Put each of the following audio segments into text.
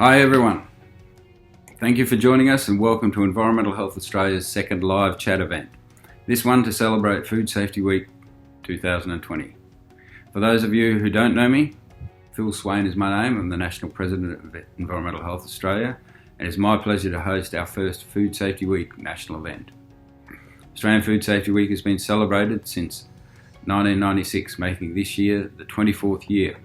Hi everyone, thank you for joining us and welcome to Environmental Health Australia's second live chat event, this one to celebrate Food Safety Week 2020. For those of you who don't know me, Phil Swain is my name. I'm the National President of Environmental Health Australia, and it's my pleasure to host our first Food Safety Week national event. Australian Food Safety Week has been celebrated since 1996, making this year the 24th year.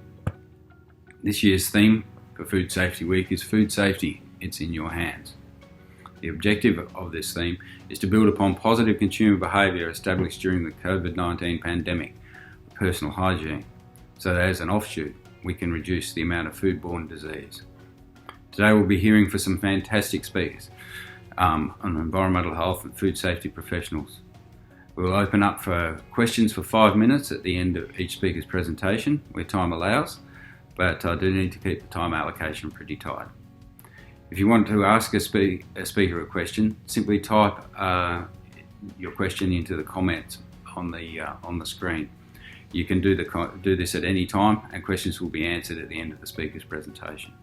This year's theme for Food Safety Week is Food Safety, It's in Your Hands. The objective of this theme is to build upon positive consumer behaviour established during the COVID-19 pandemic for personal hygiene, so that as an offshoot, we can reduce the amount of foodborne disease. Today we'll be hearing from some fantastic speakers on environmental health and food safety professionals. We'll open up for questions for 5 minutes at the end of each speaker's presentation, where time allows, but I do need to keep the time allocation pretty tight. If you want to ask a speaker a question, simply type your question into the comments on the screen. You can do this at any time, and questions will be answered at the end of the speaker's presentation.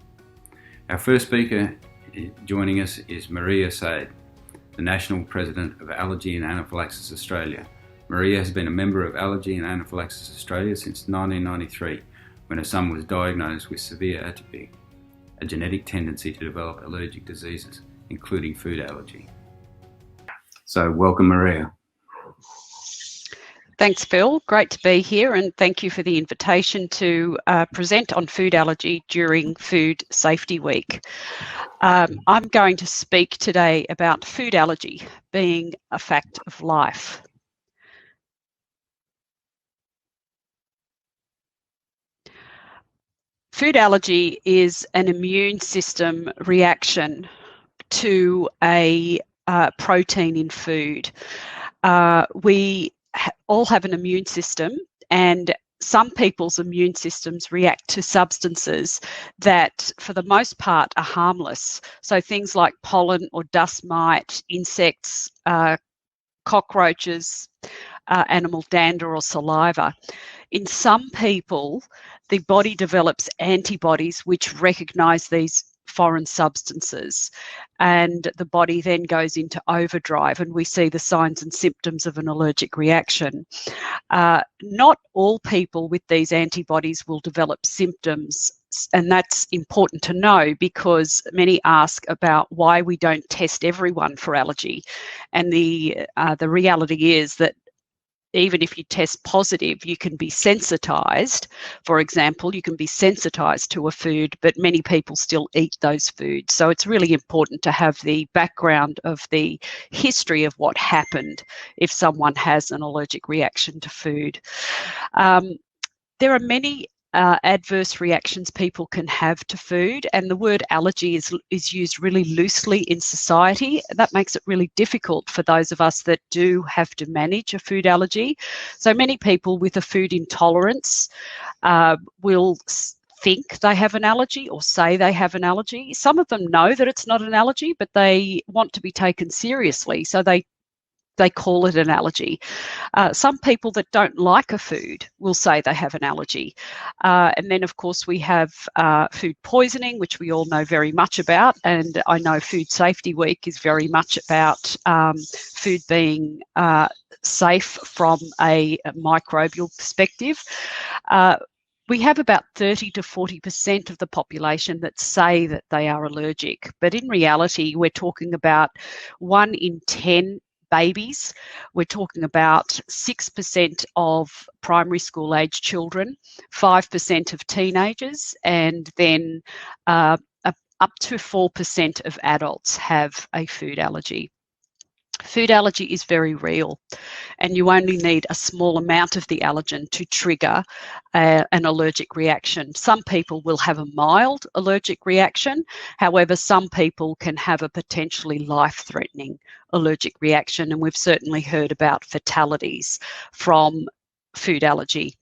Our first speaker joining us is Maria Said, the National President of Allergy and Anaphylaxis Australia. Maria has been a member of Allergy and Anaphylaxis Australia since 1993, when her son was diagnosed with severe atopy, a genetic tendency to develop allergic diseases, including food allergy. So welcome, Maria. Thanks, Phil. Great to be here, and thank you for the invitation to present on food allergy during Food Safety Week. I'm going to speak today about food allergy being a fact of life. Food allergy is an immune system reaction to a protein in food. We all have an immune system, and some people's immune systems react to substances that for the most part are harmless. So things like pollen or dust mite, insects, cockroaches, animal dander or saliva. In some people, the body develops antibodies which recognise these foreign substances, and the body then goes into overdrive, and we see the signs and symptoms of an allergic reaction. Not all people with these antibodies will develop symptoms, and that's important to know because many ask about why we don't test everyone for allergy, and the reality is that even if you test positive, you can be sensitized. For example, you can be sensitized to a food, but many people still eat those foods. So it's really important to have the background of the history of what happened if someone has an allergic reaction to food. There are many adverse reactions people can have to food, and the word allergy is used really loosely in society. That makes it really difficult for those of us that do have to manage a food allergy. So many people with a food intolerance will think they have an allergy or say they have an allergy. Some of them know that it's not an allergy, but they want to be taken seriously, so they call it an allergy. Some people that don't like a food will say they have an allergy. And then, of course, we have food poisoning, which we all know very much about. And I know Food Safety Week is very much about food being safe from a microbial perspective. We have about 30 to 40% of the population that say that they are allergic. But in reality, we're talking about 1 in 10 babies. We're talking about 6% of primary school age children, 5% of teenagers, and then up to 4% of adults have a food allergy. Food allergy is very real, and you only need a small amount of the allergen to trigger an allergic reaction. Some people will have a mild allergic reaction. However, some people can have a potentially life-threatening allergic reaction, and we've certainly heard about fatalities from food allergy.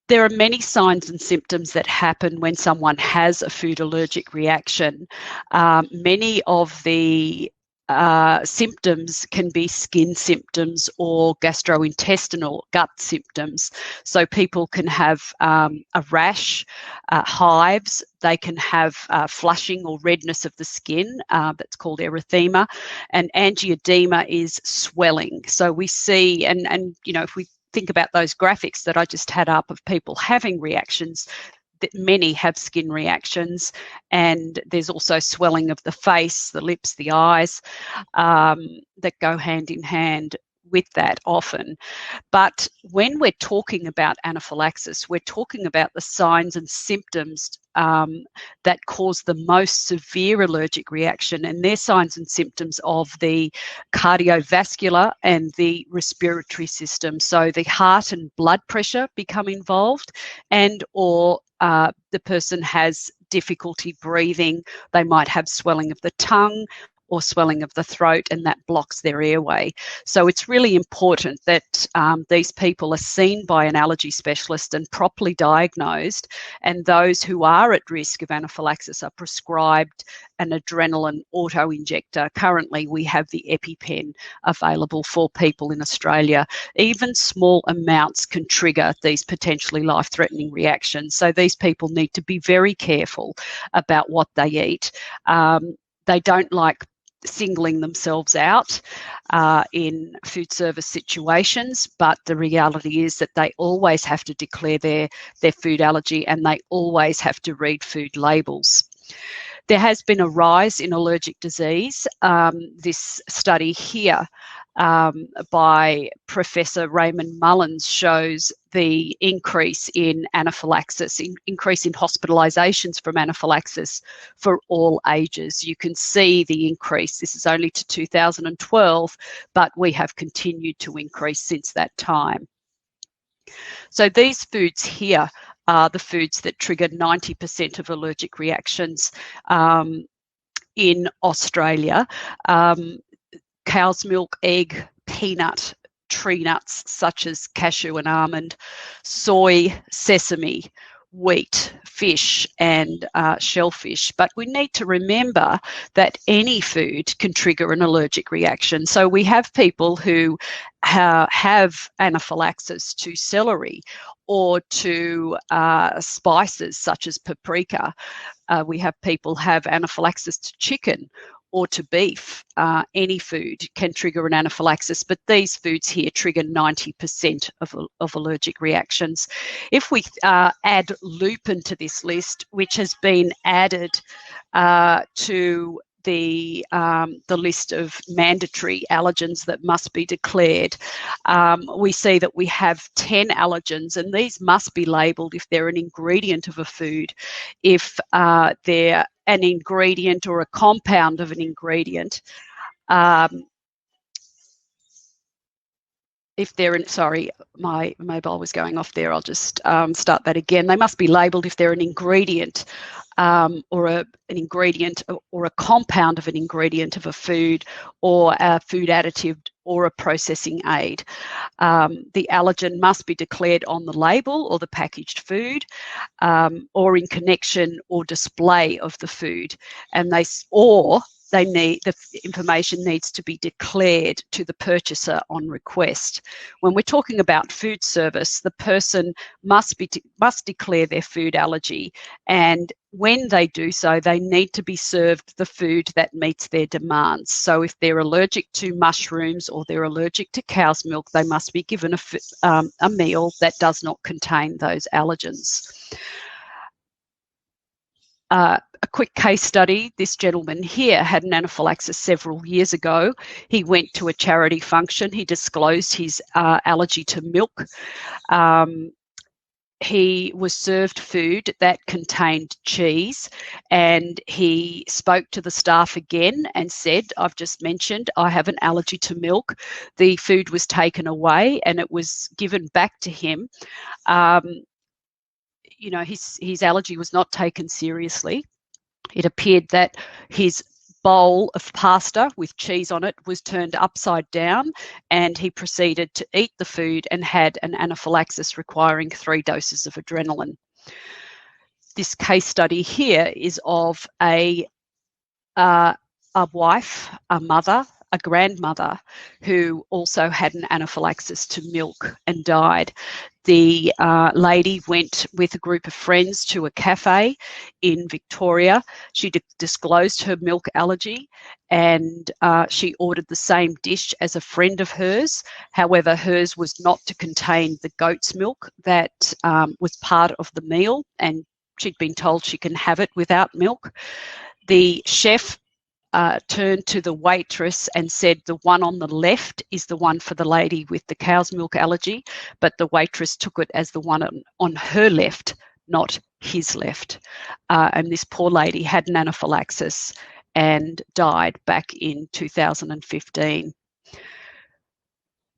There are many signs and symptoms that happen when someone has a food allergic reaction. Many of the symptoms can be skin symptoms or gastrointestinal gut symptoms. So people can have a rash, hives, they can have flushing or redness of the skin, that's called erythema, and angioedema is swelling. So we see, and you know, if we think about those graphics that I just had up of people having reactions, that many have skin reactions, and there's also swelling of the face, the lips, the eyes, that go hand in hand with that often. But when we're talking about anaphylaxis, we're talking about the signs and symptoms that cause the most severe allergic reaction, and they're signs and symptoms of the cardiovascular and the respiratory system. So the heart and blood pressure become involved, and or the person has difficulty breathing. They might have swelling of the tongue or swelling of the throat, and that blocks their airway. So it's really important that these people are seen by an allergy specialist and properly diagnosed, and those who are at risk of anaphylaxis are prescribed an adrenaline auto-injector. Currently, we have the EpiPen available for people in Australia. Even small amounts can trigger these potentially life-threatening reactions. So these people need to be very careful about what they eat. They don't like singling themselves out in food service situations, but the reality is that they always have to declare their food allergy, and they always have to read food labels. There has been a rise in allergic disease. This study here by Professor Raymond Mullins shows the increase in anaphylaxis, increase in hospitalisations from anaphylaxis for all ages. You can see the increase. This is only to 2012, but we have continued to increase since that time. So these foods here are the foods that trigger 90% of allergic reactions in Australia. Cow's milk, egg, peanut, tree nuts such as cashew and almond, soy, sesame, wheat, fish and shellfish. But we need to remember that any food can trigger an allergic reaction. So we have people who have anaphylaxis to celery or to spices such as paprika. We have people have anaphylaxis to chicken or to beef. Any food can trigger an anaphylaxis, but these foods here trigger 90% of allergic reactions. If we add lupin to this list, which has been added to the list of mandatory allergens that must be declared, we see that we have 10 allergens, and these must be labelled if they're an ingredient of a food, if they're an ingredient or a compound of an ingredient, if they're in, sorry, my mobile was going off there. I'll just start that again. They must be labelled if they're an ingredient or an ingredient or a compound of an ingredient of a food, or a food additive or a processing aid. The allergen must be declared on the label or the packaged food, or in connection or display of the food, and the information needs to be declared to the purchaser on request. When we're talking about food service, the person must declare their food allergy, and when they do so, they need to be served the food that meets their demands. So if they're allergic to mushrooms or they're allergic to cow's milk, they must be given a meal that does not contain those allergens. A quick case study, this gentleman here had an anaphylaxis several years ago. He went to a charity function. He disclosed his allergy to milk. He was served food that contained cheese, and he spoke to the staff again and said, I've just mentioned I have an allergy to milk. The food was taken away and it was given back to him. You know, his allergy was not taken seriously. It appeared that his bowl of pasta with cheese on it was turned upside down, and he proceeded to eat the food and had an anaphylaxis requiring 3 doses of adrenaline. This case study here is of a a wife, a mother, a grandmother who also had an anaphylaxis to milk and died. The lady went with a group of friends to a cafe in Victoria. She disclosed her milk allergy, and she ordered the same dish as a friend of hers. However, hers was not to contain the goat's milk that was part of the meal, and she'd been told she can have it without milk. The chef turned to the waitress and said, the one on the left is the one for the lady with the cow's milk allergy, but the waitress took it as the one on her left, not his left. And this poor lady had an anaphylaxis and died back in 2015.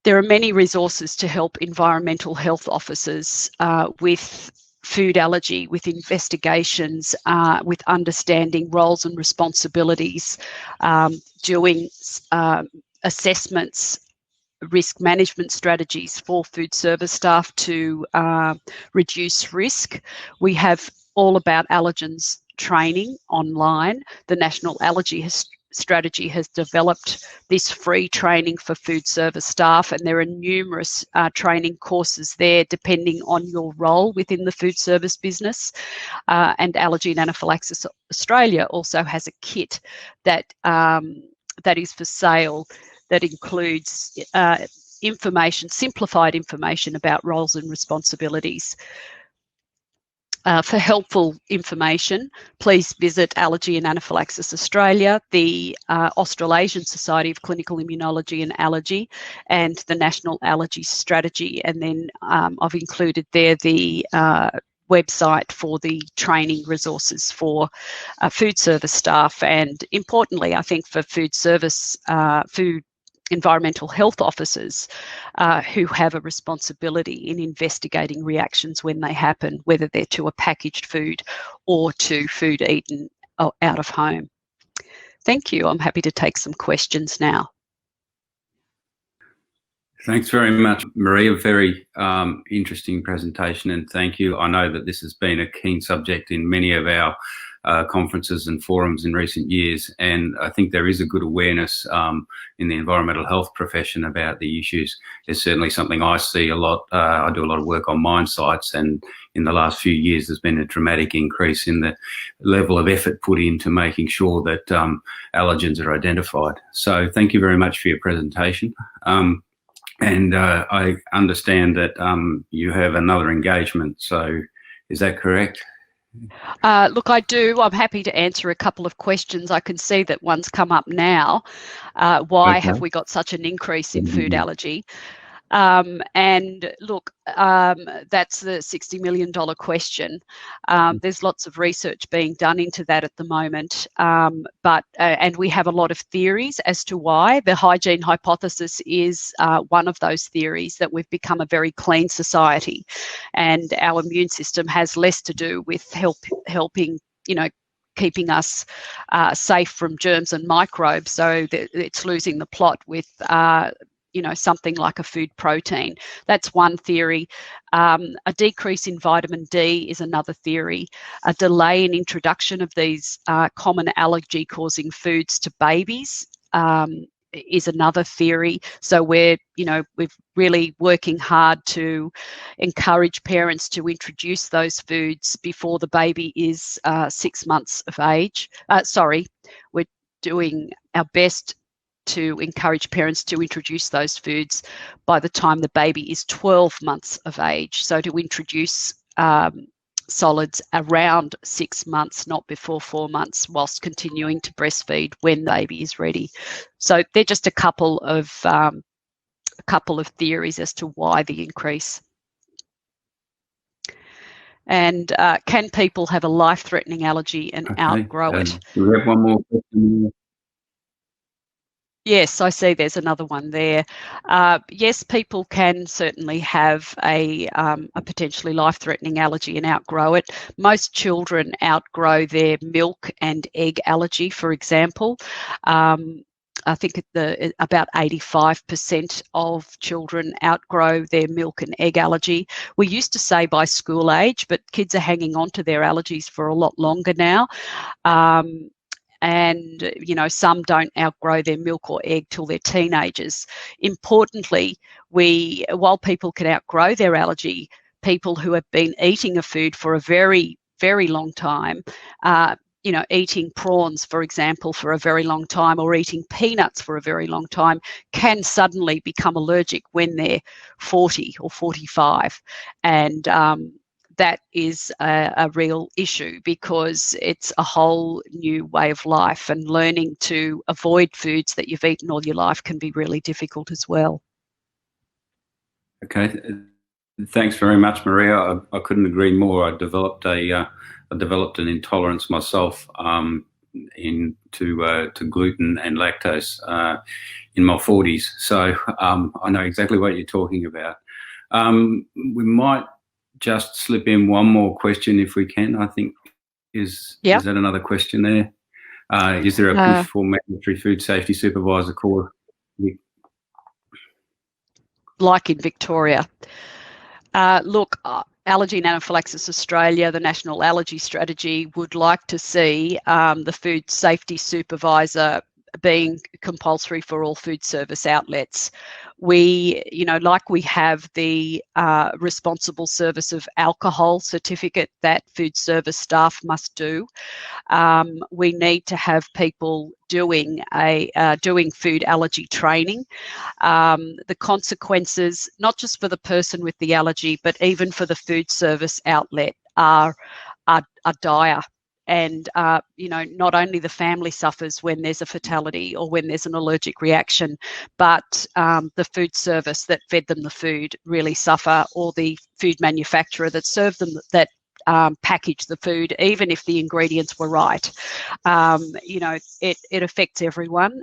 There are many resources to help environmental health officers with food allergy, with investigations, with understanding roles and responsibilities, doing assessments, risk management strategies for food service staff to reduce risk. We have all about allergens training online. The National Allergy Strategy has developed this free training for food service staff, and there are numerous training courses there depending on your role within the food service business. And Allergy and Anaphylaxis Australia also has a kit that that is for sale that includes simplified information about roles and responsibilities. For helpful information, please visit Allergy and Anaphylaxis Australia, the Australasian Society of Clinical Immunology and Allergy, and the National Allergy Strategy. And then I've included there the website for the training resources for food service staff, and importantly, I think for food service, food environmental health officers who have a responsibility in investigating reactions when they happen, whether they're to a packaged food or to food eaten out of home. Thank you. I'm happy to take some questions now. Thanks very much, Maria. Very interesting presentation, and thank you. I know that this has been a keen subject in many of our conferences and forums in recent years, and I think there is a good awareness in the environmental health profession about the issues. It's certainly something I see a lot. I do a lot of work on mine sites, and in the last few years there's been a dramatic increase in the level of effort put into making sure that allergens are identified. So thank you very much for your presentation. And I understand that you have another engagement, so is that correct? Look, I do. I'm happy to answer a couple of questions. I can see that one's come up now. Why have we got such an increase in food allergy? And look, that's the $60 million question. There's lots of research being done into that at the moment, and we have a lot of theories as to why. The hygiene hypothesis is one of those theories, that we've become a very clean society, and our immune system has less to do with helping, keeping us safe from germs and microbes. So it's losing the plot with something like a food protein. That's one theory. A decrease in vitamin D is another theory. A delay in introduction of these common allergy-causing foods to babies is another theory. So we're really working hard to encourage parents to introduce those foods before the baby is 6 months of age. We're doing our best to encourage parents to introduce those foods by the time the baby is 12 months of age. So to introduce solids around 6 months, not before 4 months, whilst continuing to breastfeed when the baby is ready. So they're just a couple of theories as to why the increase. And can people have a life-threatening allergy and outgrow it? Do we have one more question? Yes, I see there's another one there. Yes, people can certainly have a potentially life-threatening allergy and outgrow it. Most children outgrow their milk and egg allergy, for example. I think about 85% of children outgrow their milk and egg allergy. We used to say by school age, but kids are hanging on to their allergies for a lot longer now. and some don't outgrow their milk or egg till they're teenagers. Importantly, while people can outgrow their allergy, people who have been eating a food for a very, very long time, eating prawns, for example, for a very long time, or eating peanuts for a very long time, can suddenly become allergic when they're 40 or 45. And that is a real issue, because it's a whole new way of life, and learning to avoid foods that you've eaten all your life can be really difficult as well. Okay, thanks very much, Maria. I couldn't agree more. I developed an intolerance myself to gluten and lactose in my 40s, so I know exactly what you're talking about. We might just slip in one more question if we can. I think is that another question there? Is there a push for mandatory food safety supervisor core? Like in Victoria. Look, Allergy and Anaphylaxis Australia, the National Allergy Strategy, would like to see the food safety supervisor being compulsory for all food service outlets. We, like we have the responsible service of alcohol certificate that food service staff must do, we need to have people doing food allergy training. The consequences, not just for the person with the allergy, but even for the food service outlet, are dire. And, not only the family suffers when there's a fatality or when there's an allergic reaction, but the food service that fed them the food really suffer, or the food manufacturer that served them, that packaged the food, even if the ingredients were right. It affects everyone.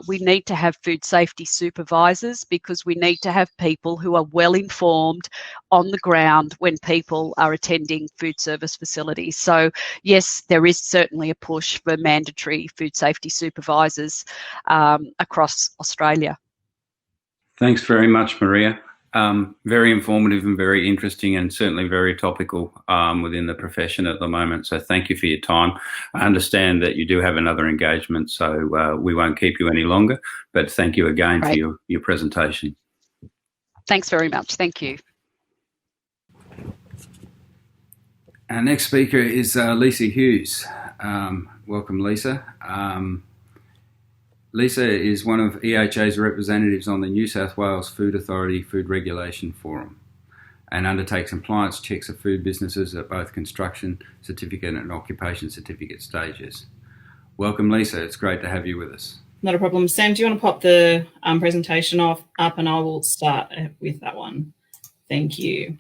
We need to have food safety supervisors, because we need to have people who are well informed on the ground when people are attending food service facilities. So yes, there is certainly a push for mandatory food safety supervisors across Australia. Thanks very much, Maria. Very informative and very interesting, and certainly very topical within the profession at the moment. So thank you for your time. I understand that you do have another engagement, so we won't keep you any longer, but thank you again for your presentation. Thanks very much. Thank you. Our next speaker is Lisa Hughes. Welcome, Lisa. Lisa is one of EHA's representatives on the New South Wales Food Authority Food Regulation Forum, and undertakes compliance checks of food businesses at both construction certificate and occupation certificate stages. Welcome, Lisa. It's great to have you with us. Not a problem. Sam, do you want to pop the presentation up, and I will start with that one. Thank you.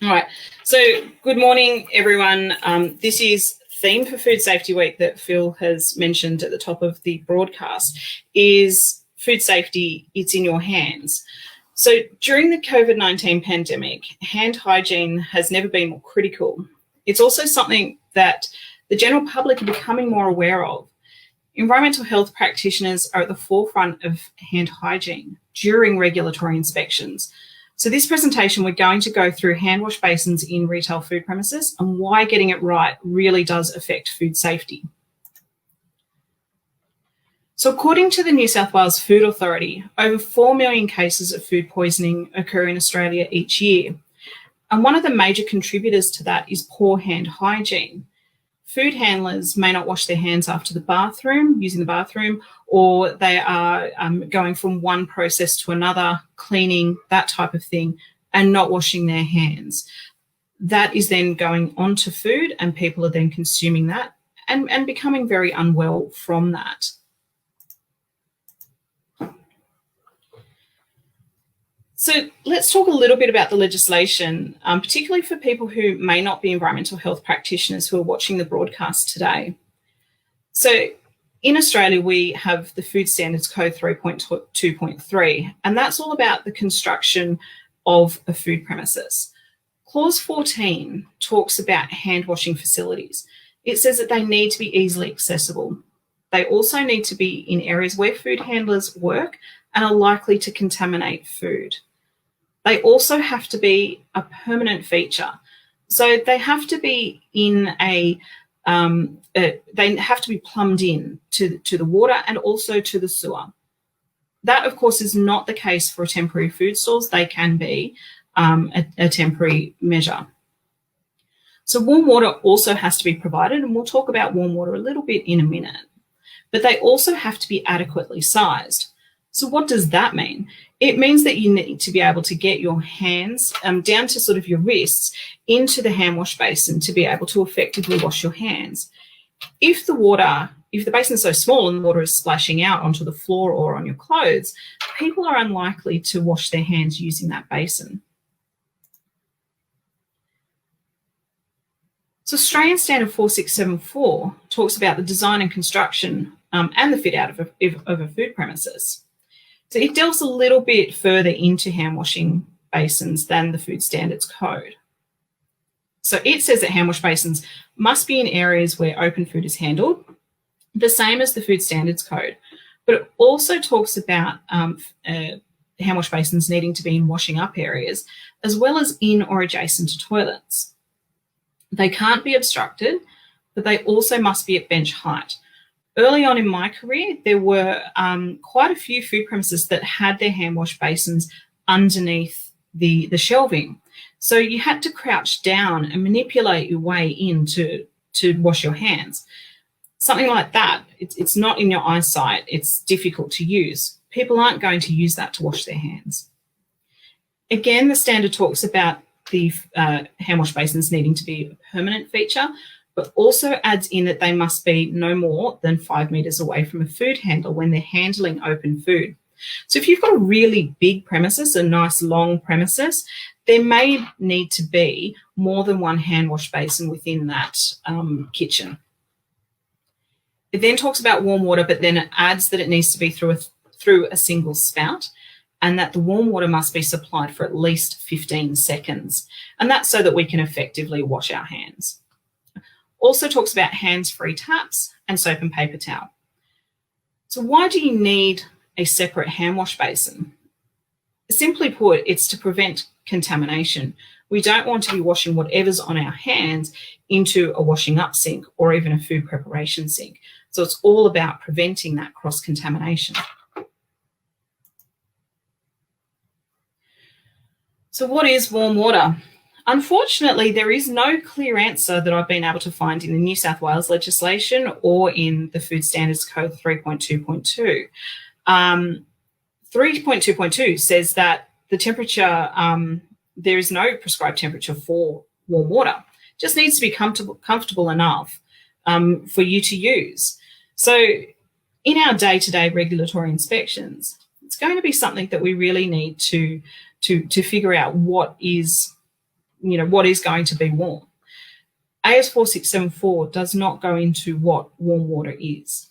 All right. So good morning, everyone. This is theme for Food Safety Week that Phil has mentioned at the top of the broadcast is food safety, it's in your hands. So during the COVID-19 pandemic, hand hygiene has never been more critical. It's also something that the general public are becoming more aware of. Environmental health practitioners are at the forefront of hand hygiene during regulatory inspections. So this presentation, we're going to go through hand wash basins in retail food premises and why getting it right really does affect food safety. So according to the New South Wales Food Authority, over 4 million cases of food poisoning occur in Australia each year. And one of the major contributors to that is poor hand hygiene. Food handlers may not wash their hands after the bathroom, using the bathroom, or they are going from one process to another, cleaning, that type of thing, and not washing their hands. That is then going onto food, and people are then consuming that and becoming very unwell from that. So let's talk a little bit about the legislation, particularly for people who may not be environmental health practitioners who are watching the broadcast today. So in Australia, we have the Food Standards Code 3.2.3, and that's all about the construction of a food premises. Clause 14 talks about hand washing facilities. It says that they need to be easily accessible. They also need to be in areas where food handlers work and are likely to contaminate food. They also have to be a permanent feature. So they have to be in a they have to be plumbed in to the water and also to the sewer. That, of course, is not the case for temporary food stores. They can be a temporary measure. So warm water also has to be provided, and we'll talk about warm water a little bit in a minute. But they also have to be adequately sized. So what does that mean? It means that you need to be able to get your hands down to sort of your wrists into the hand wash basin to be able to effectively wash your hands. If the basin is so small and the water is splashing out onto the floor or on your clothes, people are unlikely to wash their hands using that basin. So Australian Standard 4674 talks about the design and construction and the fit out of a food premises. So it delves a little bit further into hand washing basins than the Food Standards Code. So it says that hand wash basins must be in areas where open food is handled, the same as the Food Standards Code. But it also talks about hand wash basins needing to be in washing up areas, as well as in or adjacent to toilets. They can't be obstructed, but they also must be at bench height. Early on in my career, there were quite a few food premises that had their hand wash basins underneath the shelving. So you had to crouch down and manipulate your way in to wash your hands. Something like that, it's not in your eyesight, it's difficult to use. People aren't going to use that to wash their hands. Again, the standard talks about the hand wash basins needing to be a permanent feature, but also adds in that they must be no more than 5 metres away from a food handler when they're handling open food. So if you've got a really big premises, a nice long premises, there may need to be more than one hand wash basin within that kitchen. It then talks about warm water, but then it adds that it needs to be through a single spout, and that the warm water must be supplied for at least 15 seconds. And that's so that we can effectively wash our hands. Also talks about hands-free taps and soap and paper towel. So why do you need a separate hand wash basin? Simply put, it's to prevent contamination. We don't want to be washing whatever's on our hands into a washing up sink or even a food preparation sink. So it's all about preventing that cross-contamination. So what is warm water? Unfortunately, there is no clear answer that I've been able to find in the New South Wales legislation or in the Food Standards Code 3.2.2. 3.2.2 says that the temperature, there is no prescribed temperature for warm water. It just needs to be comfortable enough for you to use. So in our day-to-day regulatory inspections, it's going to be something that we really need to figure out what is going to be warm. AS 4674 does not go into what warm water is.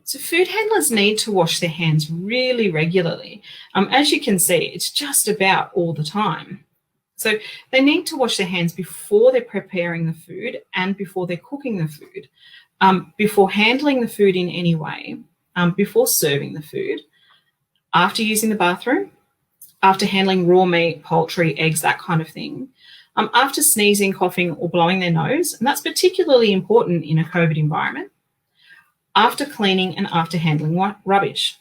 So food handlers need to wash their hands really regularly. As you can see, it's just about all the time. So they need to wash their hands before they're preparing the food and before they're cooking the food, before handling the food in any way, before serving the food, after using the bathroom, after handling raw meat, poultry, eggs, that kind of thing, after sneezing, coughing, or blowing their nose, and that's particularly important in a COVID environment, after cleaning and after handling rubbish.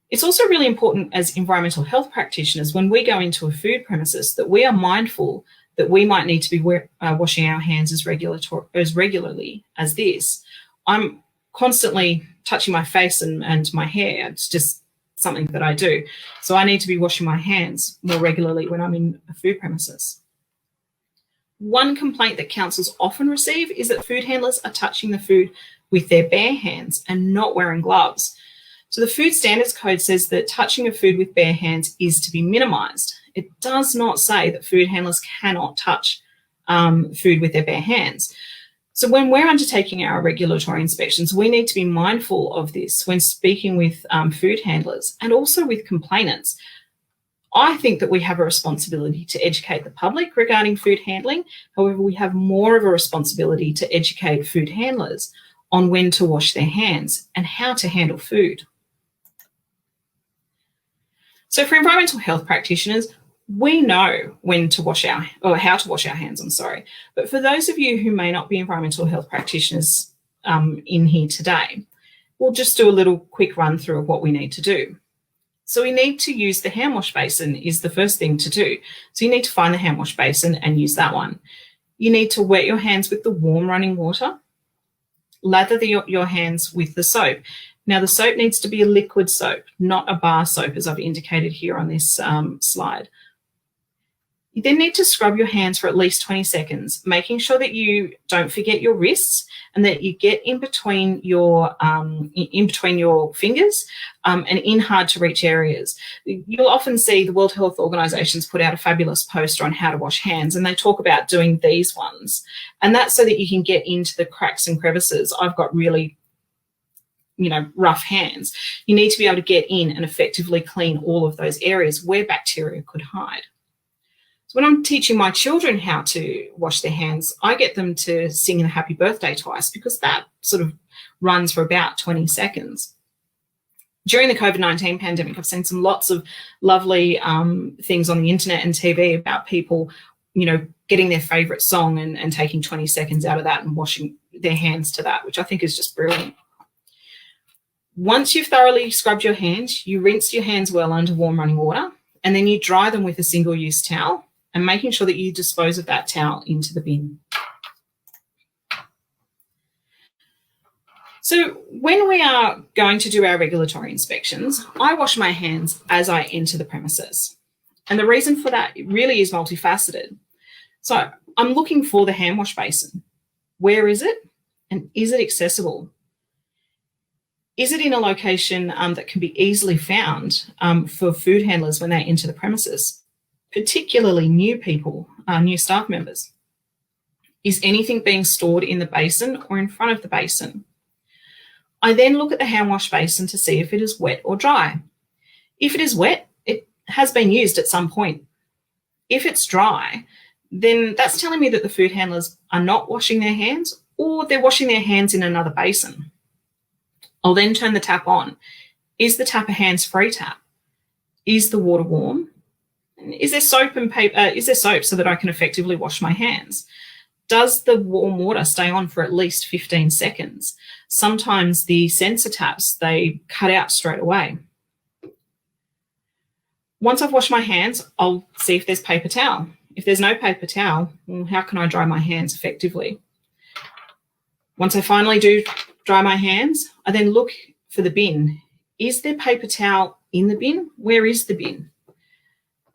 It's also really important as environmental health practitioners when we go into a food premises that we are mindful that we might need to be washing our hands as regularly as this. I'm constantly touching my face and my hair. It's just something that I do. So I need to be washing my hands more regularly when I'm in a food premises. One complaint that councils often receive is that food handlers are touching the food with their bare hands and not wearing gloves. So the Food Standards Code says that touching of food with bare hands is to be minimised. It does not say that food handlers cannot touch food with their bare hands. So when we're undertaking our regulatory inspections, we need to be mindful of this when speaking with food handlers and also with complainants. I think that we have a responsibility to educate the public regarding food handling. However, we have more of a responsibility to educate food handlers on when to wash their hands and how to handle food. So for environmental health practitioners, we know when to wash our, or how to wash our hands, I'm sorry. But for those of you who may not be environmental health practitioners in here today, we'll just do a little quick run through of what we need to do. So we need to use the hand wash basin is the first thing to do. So you need to find the hand wash basin and use that one. You need to wet your hands with the warm running water. Lather your hands with the soap. Now the soap needs to be a liquid soap, not a bar soap as I've indicated here on this slide. You then need to scrub your hands for at least 20 seconds, making sure that you don't forget your wrists and that you get in between your fingers and in hard to reach areas. You'll often see the World Health Organization's put out a fabulous poster on how to wash hands, and they talk about doing these ones. And that's so that you can get into the cracks and crevices. I've got really, rough hands. You need to be able to get in and effectively clean all of those areas where bacteria could hide. So when I'm teaching my children how to wash their hands, I get them to sing a happy birthday twice, because that sort of runs for about 20 seconds. During the COVID-19 pandemic, I've seen lots of lovely things on the internet and TV about people, getting their favourite song and taking 20 seconds out of that and washing their hands to that, which I think is just brilliant. Once you've thoroughly scrubbed your hands, you rinse your hands well under warm running water, and then you dry them with a single-use towel, and making sure that you dispose of that towel into the bin. So when we are going to do our regulatory inspections, I wash my hands as I enter the premises. And the reason for that really is multifaceted. So I'm looking for the hand wash basin. Where is it? And is it accessible? Is it in a location that can be easily found for food handlers when they enter the premises? Particularly new people, new staff members. Is anything being stored in the basin or in front of the basin? I then look at the hand wash basin to see if it is wet or dry. If it is wet, it has been used at some point. If it's dry, then that's telling me that the food handlers are not washing their hands, or they're washing their hands in another basin. I'll then turn the tap on. Is the tap a hands-free tap? Is the water warm? Is there soap and paper? Is there soap so that I can effectively wash my hands? Does the warm water stay on for at least 15 seconds? Sometimes the sensor taps, they cut out straight away. Once I've washed my hands, I'll see if there's paper towel. If there's no paper towel, well, how can I dry my hands effectively? Once I finally do dry my hands, I then look for the bin. Is there paper towel in the bin? Where is the bin?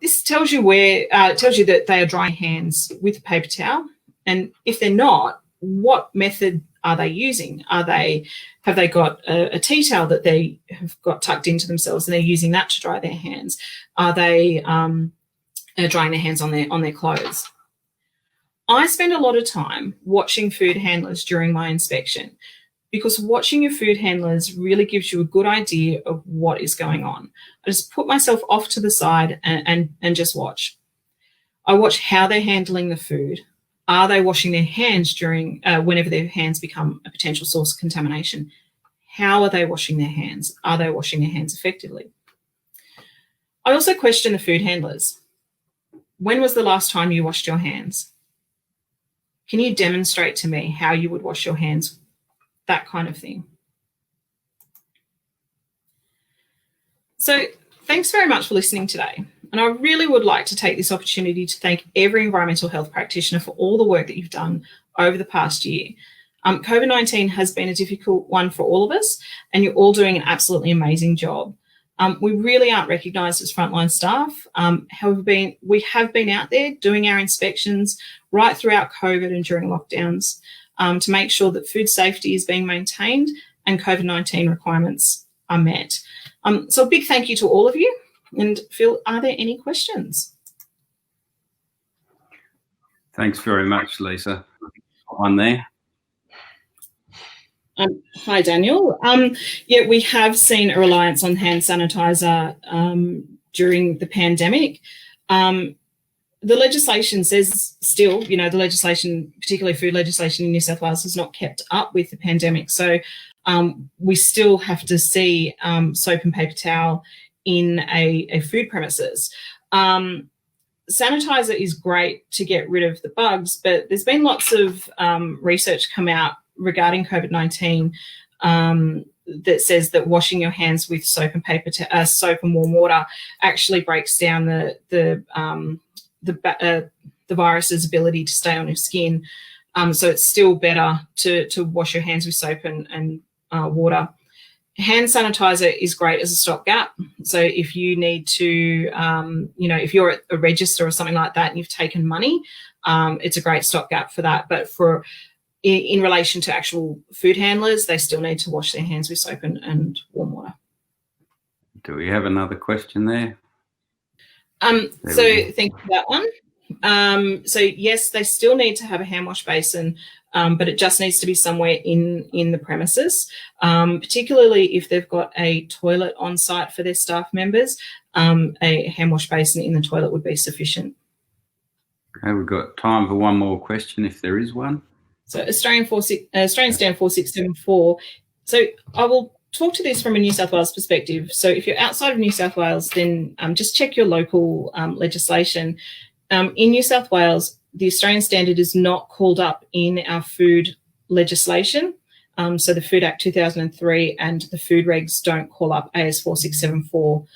This tells you that they are drying hands with a paper towel, and if they're not, what method are they using? Have they got a tea towel that they have got tucked into themselves and they're using that to dry their hands? Are they drying their hands on their clothes? I spend a lot of time watching food handlers during my inspection, because watching your food handlers really gives you a good idea of what is going on. I just put myself off to the side and just watch. I watch how they're handling the food. Are they washing their hands during whenever their hands become a potential source of contamination? How are they washing their hands? Are they washing their hands effectively? I also question the food handlers. When was the last time you washed your hands? Can you demonstrate to me how you would wash your hands? That kind of thing. So thanks very much for listening today. And I really would like to take this opportunity to thank every environmental health practitioner for all the work that you've done over the past year. COVID-19 has been a difficult one for all of us, and you're all doing an absolutely amazing job. We really aren't recognised as frontline staff. However, we have been out there doing our inspections right throughout COVID and during lockdowns to make sure that food safety is being maintained and COVID-19 requirements are met. So a big thank you to all of you. And Phil, are there any questions? Thanks very much, Lisa. One there. Hi, Daniel. Yeah, we have seen a reliance on hand sanitizer during the pandemic. The legislation says still, the legislation, particularly food legislation in New South Wales, has not kept up with the pandemic. So we still have to see soap and paper towel in a food premises. sanitizer is great to get rid of the bugs, but there's been lots of research come out regarding COVID-19 that says that washing your hands with soap and soap and warm water actually breaks down the virus's ability to stay on your skin. So it's still better to wash your hands with soap and water. Hand sanitizer is great as a stopgap. So if you need to, if you're at a register or something like that and you've taken money, it's a great stopgap for that. But in relation to actual food handlers, they still need to wash their hands with soap and warm water. Do we have another question there? Thank you for that one. So yes, they still need to have a hand wash basin, but it just needs to be somewhere in the premises, particularly if they've got a toilet on site for their staff members. A hand wash basin in the toilet would be sufficient. Okay, we've got time for one more question if there is one. So Australian Stand 4674. So I will talk to this from a New South Wales perspective. So if you're outside of New South Wales, then just check your local legislation. In New South Wales, the Australian standard is not called up in our food legislation. So the Food Act 2003 and the food regs don't call up AS 4674.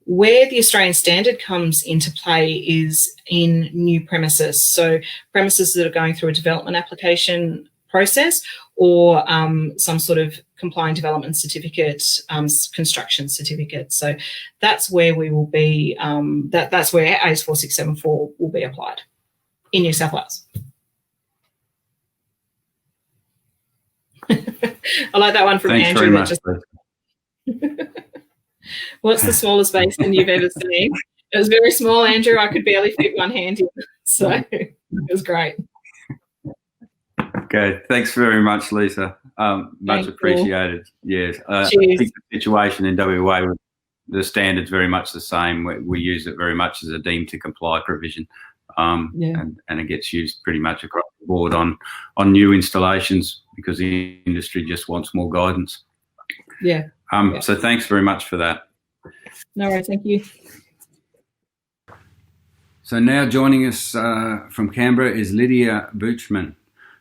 Where the Australian standard comes into play is in new premises. So premises that are going through a development application process or some sort of complying development certificate, construction certificate. So that's where we will be, that's where AS 4674 will be applied in New South Wales. I like that one from Thanks Andrew. very much. What's the smallest basin you've ever seen? It was very small, Andrew. I could barely fit one hand in. So it was great. Okay, thanks very much, Lisa. Much appreciated. Yes, I Cheers. think the situation in WA, the standard's very much the same. We use it very much as a deemed to comply provision, and it gets used pretty much across the board on new installations because the industry just wants more guidance. So thanks very much for that. No worries, thank you. So now joining us from Canberra is Lydia Buchtmann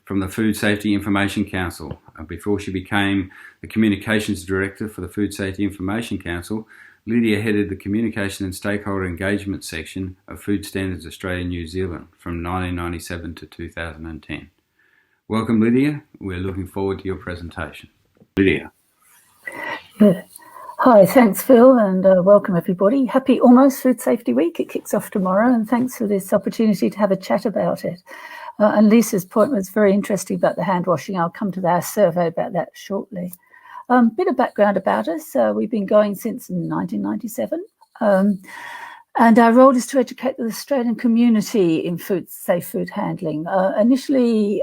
from the Food Safety Information Council. Before she became the Communications Director for the Food Safety Information Council, Lydia headed the Communication and Stakeholder Engagement section of Food Standards Australia New Zealand from 1997 to 2010. Welcome, Lydia. We're looking forward to your presentation. Lydia. Hi, thanks Phil, and welcome everybody. Happy almost Food Safety Week. It kicks off tomorrow, and thanks for this opportunity to have a chat about it. And Lisa's point was very interesting about the hand washing. I'll come to our survey about that shortly. Bit of background about us. We've been going since 1997. And our role is to educate the Australian community in safe food handling. Initially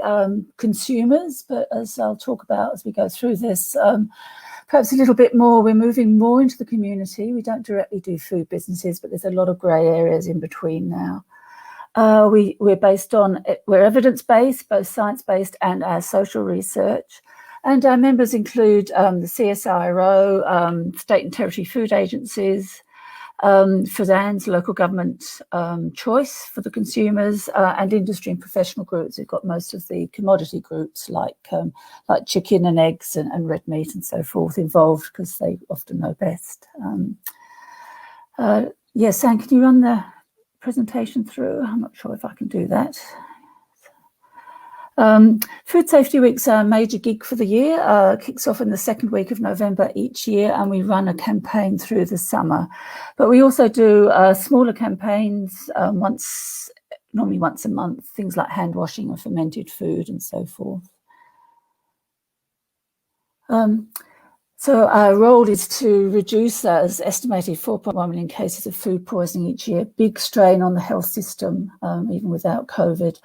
consumers, but as I'll talk about as we go through this, perhaps a little bit more, we're moving more into the community. We don't directly do food businesses, but there's a lot of grey areas in between now. We're evidence-based, both science-based and our social research. And our members include the CSIRO, state and territory food agencies, FSANZ, local government choice for the consumers, and industry and professional groups. We've got most of the commodity groups like chicken and eggs and red meat and so forth involved because they often know best. Yes, Sam, can you run the presentation through? I'm not sure if I can do that. Food Safety Week's a major gig for the year. Kicks off in the second week of November each year, and we run a campaign through the summer. But we also do smaller campaigns normally once a month, things like hand washing of fermented food and so forth. So our role is to reduce as estimated 4.1 million cases of food poisoning each year, big strain on the health system, even without COVID.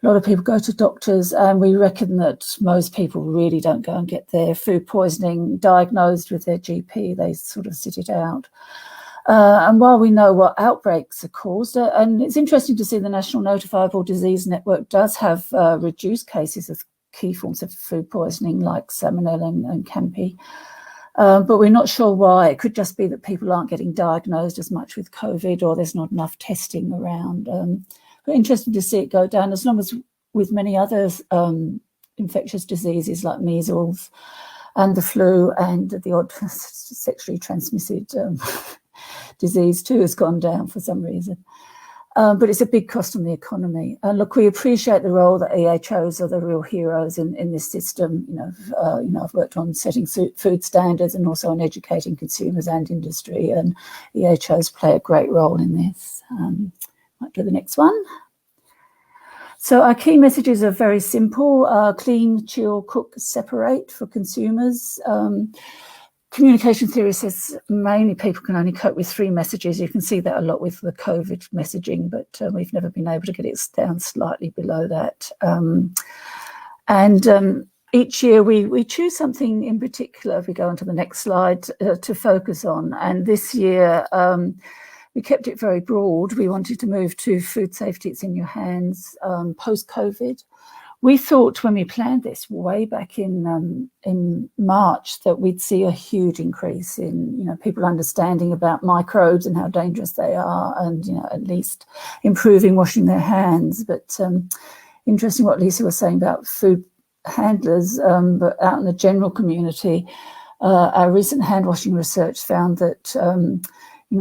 A lot of people go to doctors, and we reckon that most people really don't go and get their food poisoning diagnosed with their GP. They sort of sit it out. And while we know what outbreaks are caused, and it's interesting to see the National Notifiable Disease Network does have reduced cases of key forms of food poisoning like salmonella and CAMPI. But we're not sure why. It could just be that people aren't getting diagnosed as much with COVID, or there's not enough testing around. But interesting to see it go down, as long as with many other infectious diseases like measles and the flu and the odd sexually transmitted disease too has gone down for some reason. But it's a big cost on the economy. And look, we appreciate the role that EHOs are the real heroes in this system. I've worked on setting food standards and also on educating consumers and industry, and EHOs play a great role in this. Might do the next one. So our key messages are very simple: clean, chill, cook, separate for consumers. Communication theory says mainly people can only cope with 3 messages. You can see that a lot with the COVID messaging, but we've never been able to get it down slightly below that. Each year we choose something in particular, if we go on to the next slide, to focus on. And this year we kept it very broad. We wanted to move to food safety, it's in your hands, post-COVID. We thought when we planned this way back in March that we'd see a huge increase in people understanding about microbes and how dangerous they are, and at least improving washing their hands. But interesting what Lisa was saying about food handlers, but out in the general community, our recent hand washing research found that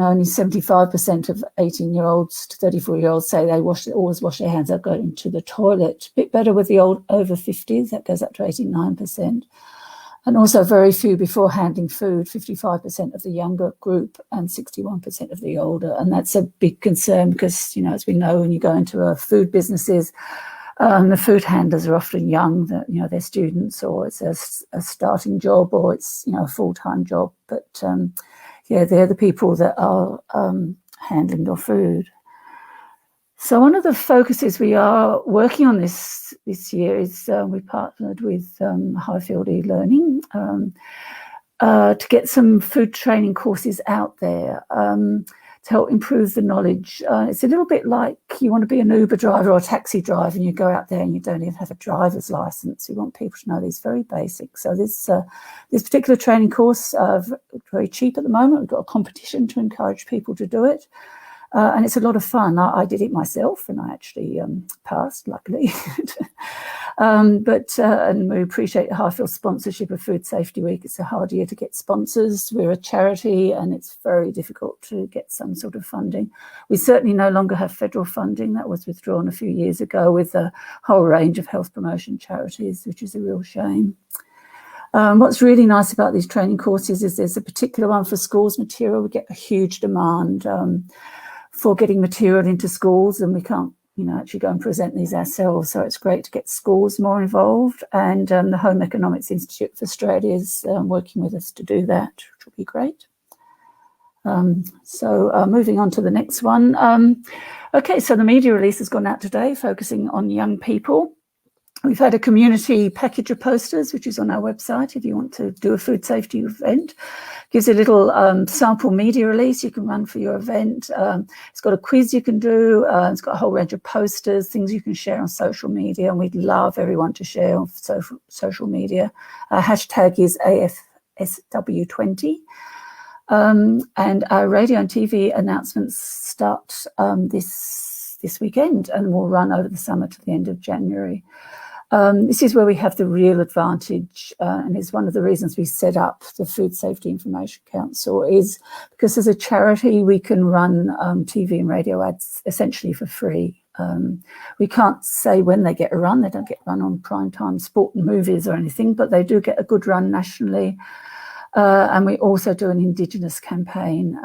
only 75% of 18-year-olds to 34-year-olds say they always wash their hands out going to the toilet. A bit better with the old over 50s, that goes up to 89%. And also very few before handling food, 55% of the younger group and 61% of the older. And that's a big concern because, as we know, when you go into food businesses, the food handlers are often young, they're students, or it's a starting job, or it's, a full-time job. But they're the people that are handling your food. So one of the focuses we are working on this year is we partnered with Highfield e-learning to get some food training courses out there to help improve the knowledge. It's a little bit like you want to be an Uber driver or a taxi driver and you go out there and you don't even have a driver's license. You want people to know these very basics. So this particular training course, very cheap at the moment. We've got a competition to encourage people to do it. And it's a lot of fun. I did it myself and I actually passed, luckily. And we appreciate Highfield's sponsorship of Food Safety Week. It's a hard year to get sponsors. We're a charity and it's very difficult to get some sort of funding. We certainly no longer have federal funding. That was withdrawn a few years ago with a whole range of health promotion charities, which is a real shame. What's really nice about these training courses is there's a particular one for schools material. We get a huge demand for getting material into schools, and we can't, actually go and present these ourselves. So it's great to get schools more involved, and the Home Economics Institute of Australia is working with us to do that, which will be great. Moving on to the next one. Okay, so the media release has gone out today, focusing on young people. We've had a community package of posters, which is on our website if you want to do a food safety event. Gives a little sample media release you can run for your event. It's got a quiz you can do. It's got a whole range of posters, things you can share on social media, and we'd love everyone to share on social media. Our hashtag is AFSW20. And our radio and TV announcements start this weekend and will run over the summer to the end of January. This is where we have the real advantage, and is one of the reasons we set up the Food Safety Information Council, is because as a charity we can run TV and radio ads essentially for free. We can't say when they get a run. They don't get run on primetime sport and movies or anything, but they do get a good run nationally. And we also do an Indigenous campaign,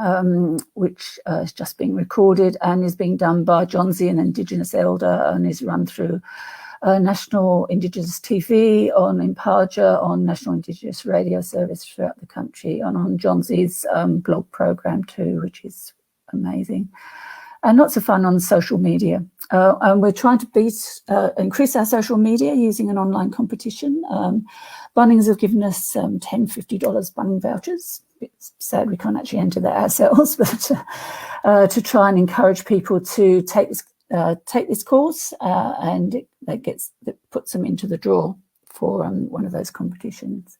which is just being recorded and is being done by John Z, an Indigenous elder, and is run through National Indigenous TV, on Impaja, on National Indigenous Radio Service throughout the country, and on John Z's blog program too, which is amazing. And lots of fun on social media. And we're trying to increase our social media using an online competition. Bunnings have given us $10, $50 Bunnings vouchers. It's sad we can't actually enter that ourselves, but to try and encourage people to take this course, and that puts them into the draw for one of those competitions.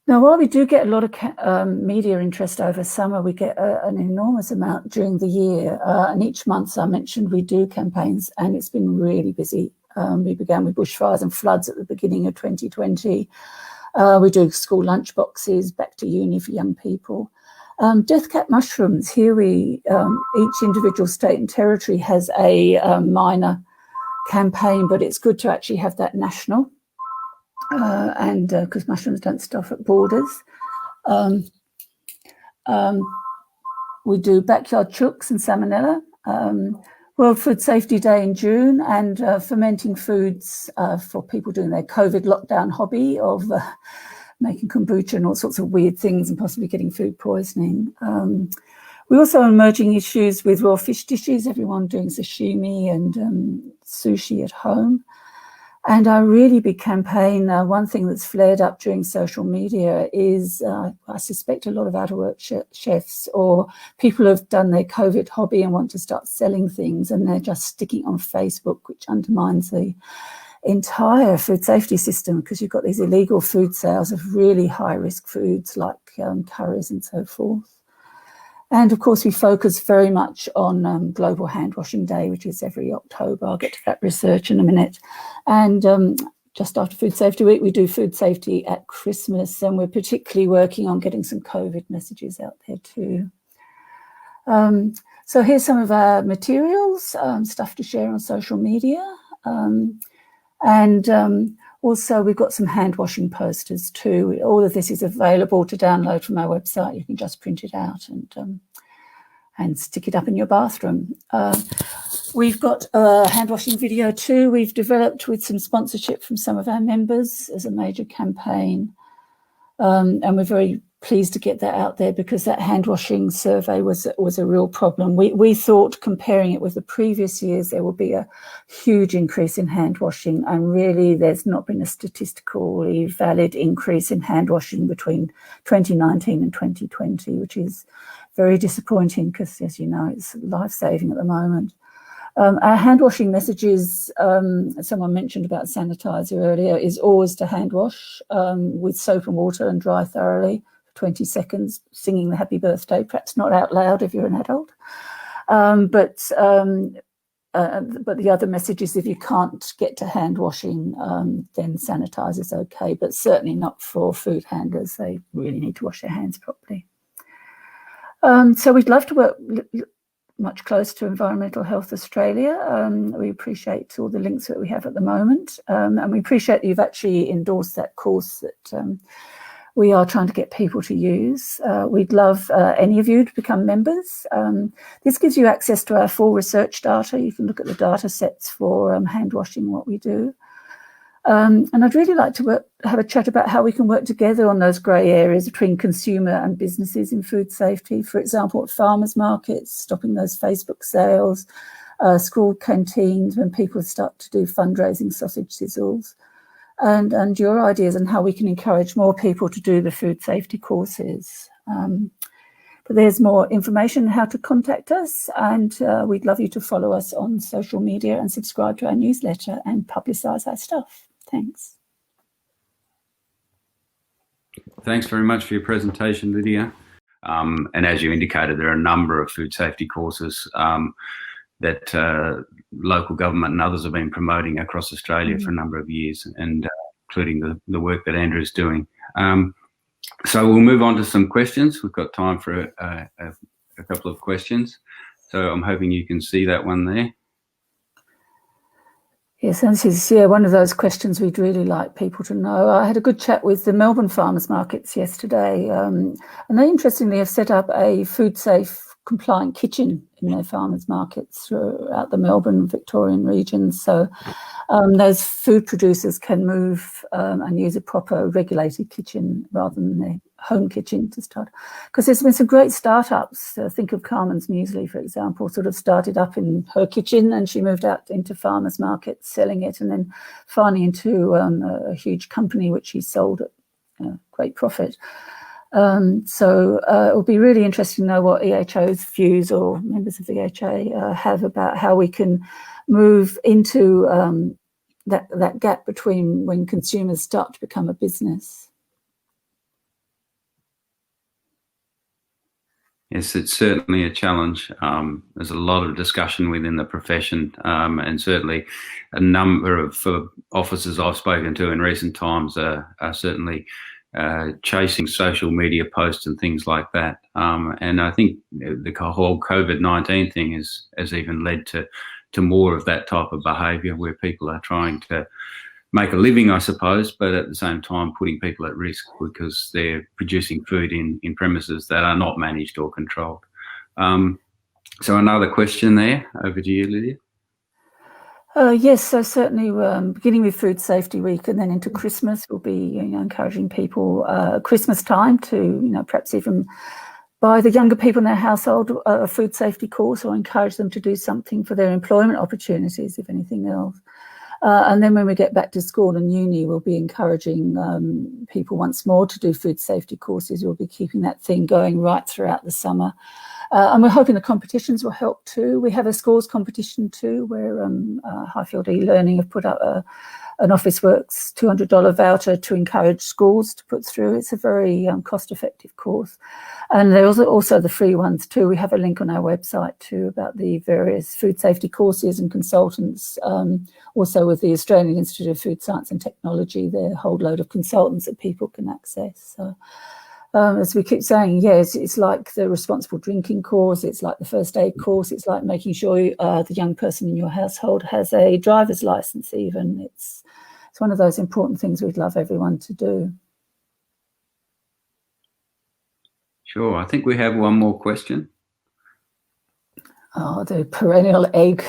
Now, while we do get a lot of media interest over summer, we get an enormous amount during the year. And each month, as I mentioned, we do campaigns, and it's been really busy. We began with bushfires and floods at the beginning of 2020. We do school lunch boxes, back to uni for young people. Death cap mushrooms, here each individual state and territory has a minor campaign, but it's good to actually have that national. And because mushrooms don't stop at borders. We do backyard chooks and salmonella, World Food Safety Day in June, and fermenting foods for people doing their COVID lockdown hobby of making kombucha and all sorts of weird things and possibly getting food poisoning. We also have emerging issues with raw fish dishes, everyone doing sashimi and sushi at home. And our really big campaign, one thing that's flared up during social media is, I suspect a lot of out-of-work chefs or people who have done their COVID hobby and want to start selling things, and they're just sticking on Facebook, which undermines the entire food safety system, because you've got these illegal food sales of really high-risk foods like curries and so forth. And of course, we focus very much on Global Hand Washing Day, which is every October. I'll get to that research in a minute. And just after Food Safety Week, we do food safety at Christmas, and we're particularly working on getting some COVID messages out there too. So here's some of our materials, stuff to share on social media. Also, we've got some hand washing posters too. All of this is available to download from our website. You can just print it out and stick it up in your bathroom. We've got a hand washing video too. We've developed with some sponsorship from some of our members as a major campaign. And we're very pleased to get that out there, because that hand washing survey was a real problem. We thought, comparing it with the previous years, there will be a huge increase in hand washing, and really there's not been a statistically valid increase in hand washing between 2019 and 2020, which is very disappointing, because, as you know, it's life-saving at the moment. Our hand washing messages, someone mentioned about sanitizer earlier, is always to hand wash with soap and water and dry thoroughly for 20 seconds, singing the happy birthday, perhaps not out loud if you're an adult. But the other message is, if you can't get to hand washing, then sanitizer is okay, but certainly not for food handlers. They really need to wash their hands properly. So we'd love to work much closer to Environmental Health Australia. We appreciate all the links that we have at the moment, and we appreciate that you've actually endorsed that course that we are trying to get people to use. We'd love any of you to become members. This gives you access to our full research data. You can look at the data sets for hand washing, what we do. And I'd really like to have a chat about how we can work together on those grey areas between consumer and businesses in food safety. For example, at farmers markets, stopping those Facebook sales, school canteens when people start to do fundraising sausage sizzles, and your ideas on how we can encourage more people to do the food safety courses. But there's more information on how to contact us, and we'd love you to follow us on social media and subscribe to our newsletter and publicise our stuff. Thanks. Thanks very much for your presentation, Lydia. And as you indicated, there are a number of food safety courses that local government and others have been promoting across Australia for a number of years, and including the work that Andrew's doing. So we'll move on to some questions. We've got time for a couple of questions. So I'm hoping you can see that one there. Yes, and this is one of those questions we'd really like people to know. I had a good chat with the Melbourne farmers markets yesterday, and they interestingly have set up a food safe compliant kitchen in their farmers markets throughout the Melbourne Victorian region. So those food producers can move and use a proper regulated kitchen rather than their home kitchen to start. Because there's been some great startups. Think of Carmen's Muesli, for example, sort of started up in her kitchen, and she moved out into farmers markets selling it, and then finally into a huge company which she sold at great profit. So it will be really interesting to know what EHO's views, or members of the EHA have, about how we can move into that gap between when consumers start to become a business. Yes, it's certainly a challenge. There's a lot of discussion within the profession, and certainly a number of officers I've spoken to in recent times are certainly chasing social media posts and things like that. And I think the whole COVID-19 thing has even led to more of that type of behaviour, where people are trying to make a living, I suppose, but at the same time putting people at risk because they're producing food in premises that are not managed or controlled. So another question there. Over to you, Lydia. Yes, so certainly beginning with Food Safety Week and then into Christmas, we'll be encouraging people Christmas time to perhaps even buy the younger people in their household a food safety course, or encourage them to do something for their employment opportunities, if anything else. And then when we get back to school and uni, we'll be encouraging people once more to do food safety courses. We'll be keeping that thing going right throughout the summer. And we're hoping the competitions will help too. We have a scores competition too, where Highfield eLearning have put up an Officeworks $200 voucher to encourage schools to put through. It's a very cost-effective course. And there's also the free ones too. We have a link on our website too about the various food safety courses and consultants. Also with the Australian Institute of Food Science and Technology, there are a whole load of consultants that people can access. So as we keep saying, yes, it's like the responsible drinking course, it's like the first aid course, it's like making sure the young person in your household has a driver's license even. It's one of those important things we'd love everyone to do. Sure. I think we have one more question. Oh, the perennial egg.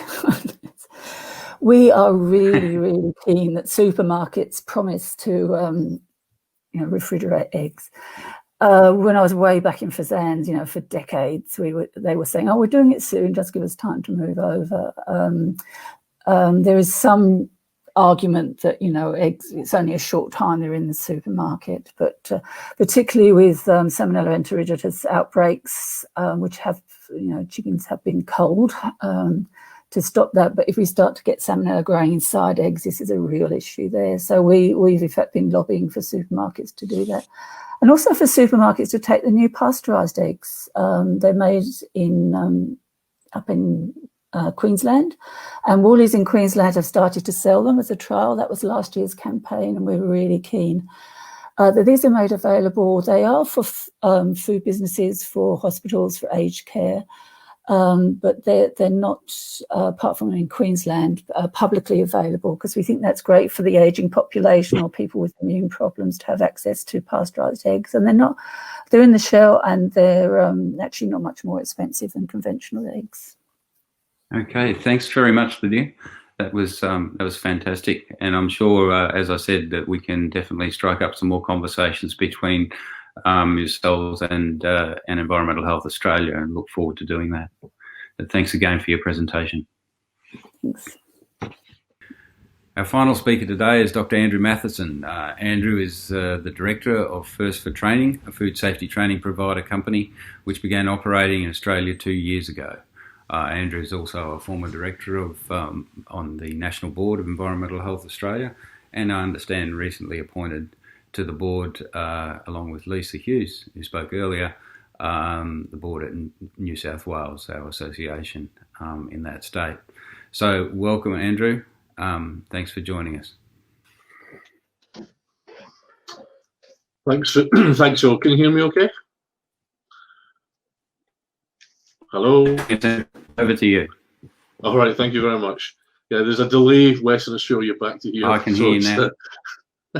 We are really, really keen that supermarkets promise to refrigerate eggs. When I was way back in Fazans, for decades, they were saying, "Oh, we're doing it soon. Just give us time to move over." There is some argument that eggs, it's only a short time they're in the supermarket, but particularly with Salmonella enteritidis outbreaks, which have chickens have been culled to stop that. But if we start to get Salmonella growing inside eggs, this is a real issue there. So we've in fact been lobbying for supermarkets to do that. And also for supermarkets to take the new pasteurised eggs. They're made up in Queensland, and Woolies in Queensland have started to sell them as a trial. That was last year's campaign, and we were really keen that these are made available. They are for food businesses, for hospitals, for aged care, but they're not, apart from in Queensland, publicly available, because we think that's great for the ageing population or people with immune problems to have access to pasteurised eggs. And they're in the shell, and they're actually not much more expensive than conventional eggs. Okay, thanks very much, Lydia. That was fantastic, and I'm sure, as I said, that we can definitely strike up some more conversations between yourselves and Environmental Health Australia, and look forward to doing that. But thanks again for your presentation. Thanks. Our final speaker today is Dr. Andrew Mathieson. Andrew is the Director of First for Training, a food safety training provider company which began operating in Australia 2 years ago. Andrew is also a former director on the National Board of Environmental Health Australia, and I understand recently appointed to the board, along with Lisa Hughes, who spoke earlier, the board at New South Wales, our association in that state. So welcome, Andrew. Thanks for joining us. Thanks, all. Can you hear me okay? Hello? Over to you. All right, thank you very much. Yeah, there's a delay, Western Australia back to here. I can hear you now.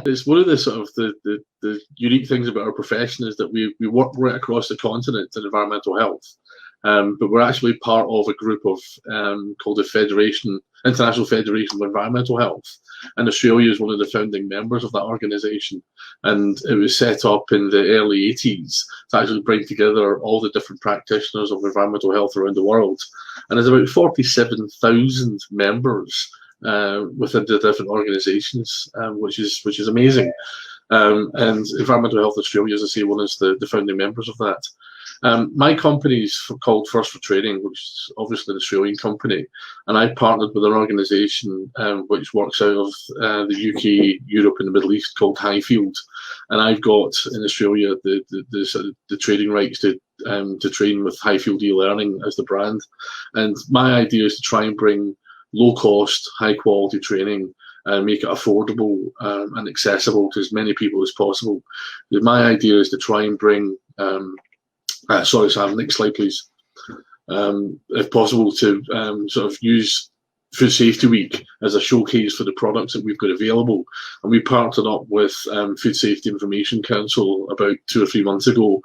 It's one of the sort of the unique things about our profession is that we work right across the continent in environmental health, but we're actually part of a group of called the International Federation of Environmental Health, and Australia is one of the founding members of that organisation. And it was set up in the early 80s to actually bring together all the different practitioners of environmental health around the world. And there's about 47,000 members within the different organisations, which is amazing. And Environmental Health Australia, as I say, one is the founding members of that. My company is called First for Training, which is obviously an Australian company, and I partnered with an organisation which works out of the UK, Europe and the Middle East called Highfield. and I've got in Australia the trading rights to train with Highfield e-learning as the brand. And my idea is to try and bring low cost, high quality training and make it affordable and accessible to as many people as possible. My idea is to try and bring, sorry Sam, next slide please. If possible, to sort of use Food Safety Week as a showcase for the products that we've got available. And we partnered up with Food Safety Information Council about 2 or 3 months ago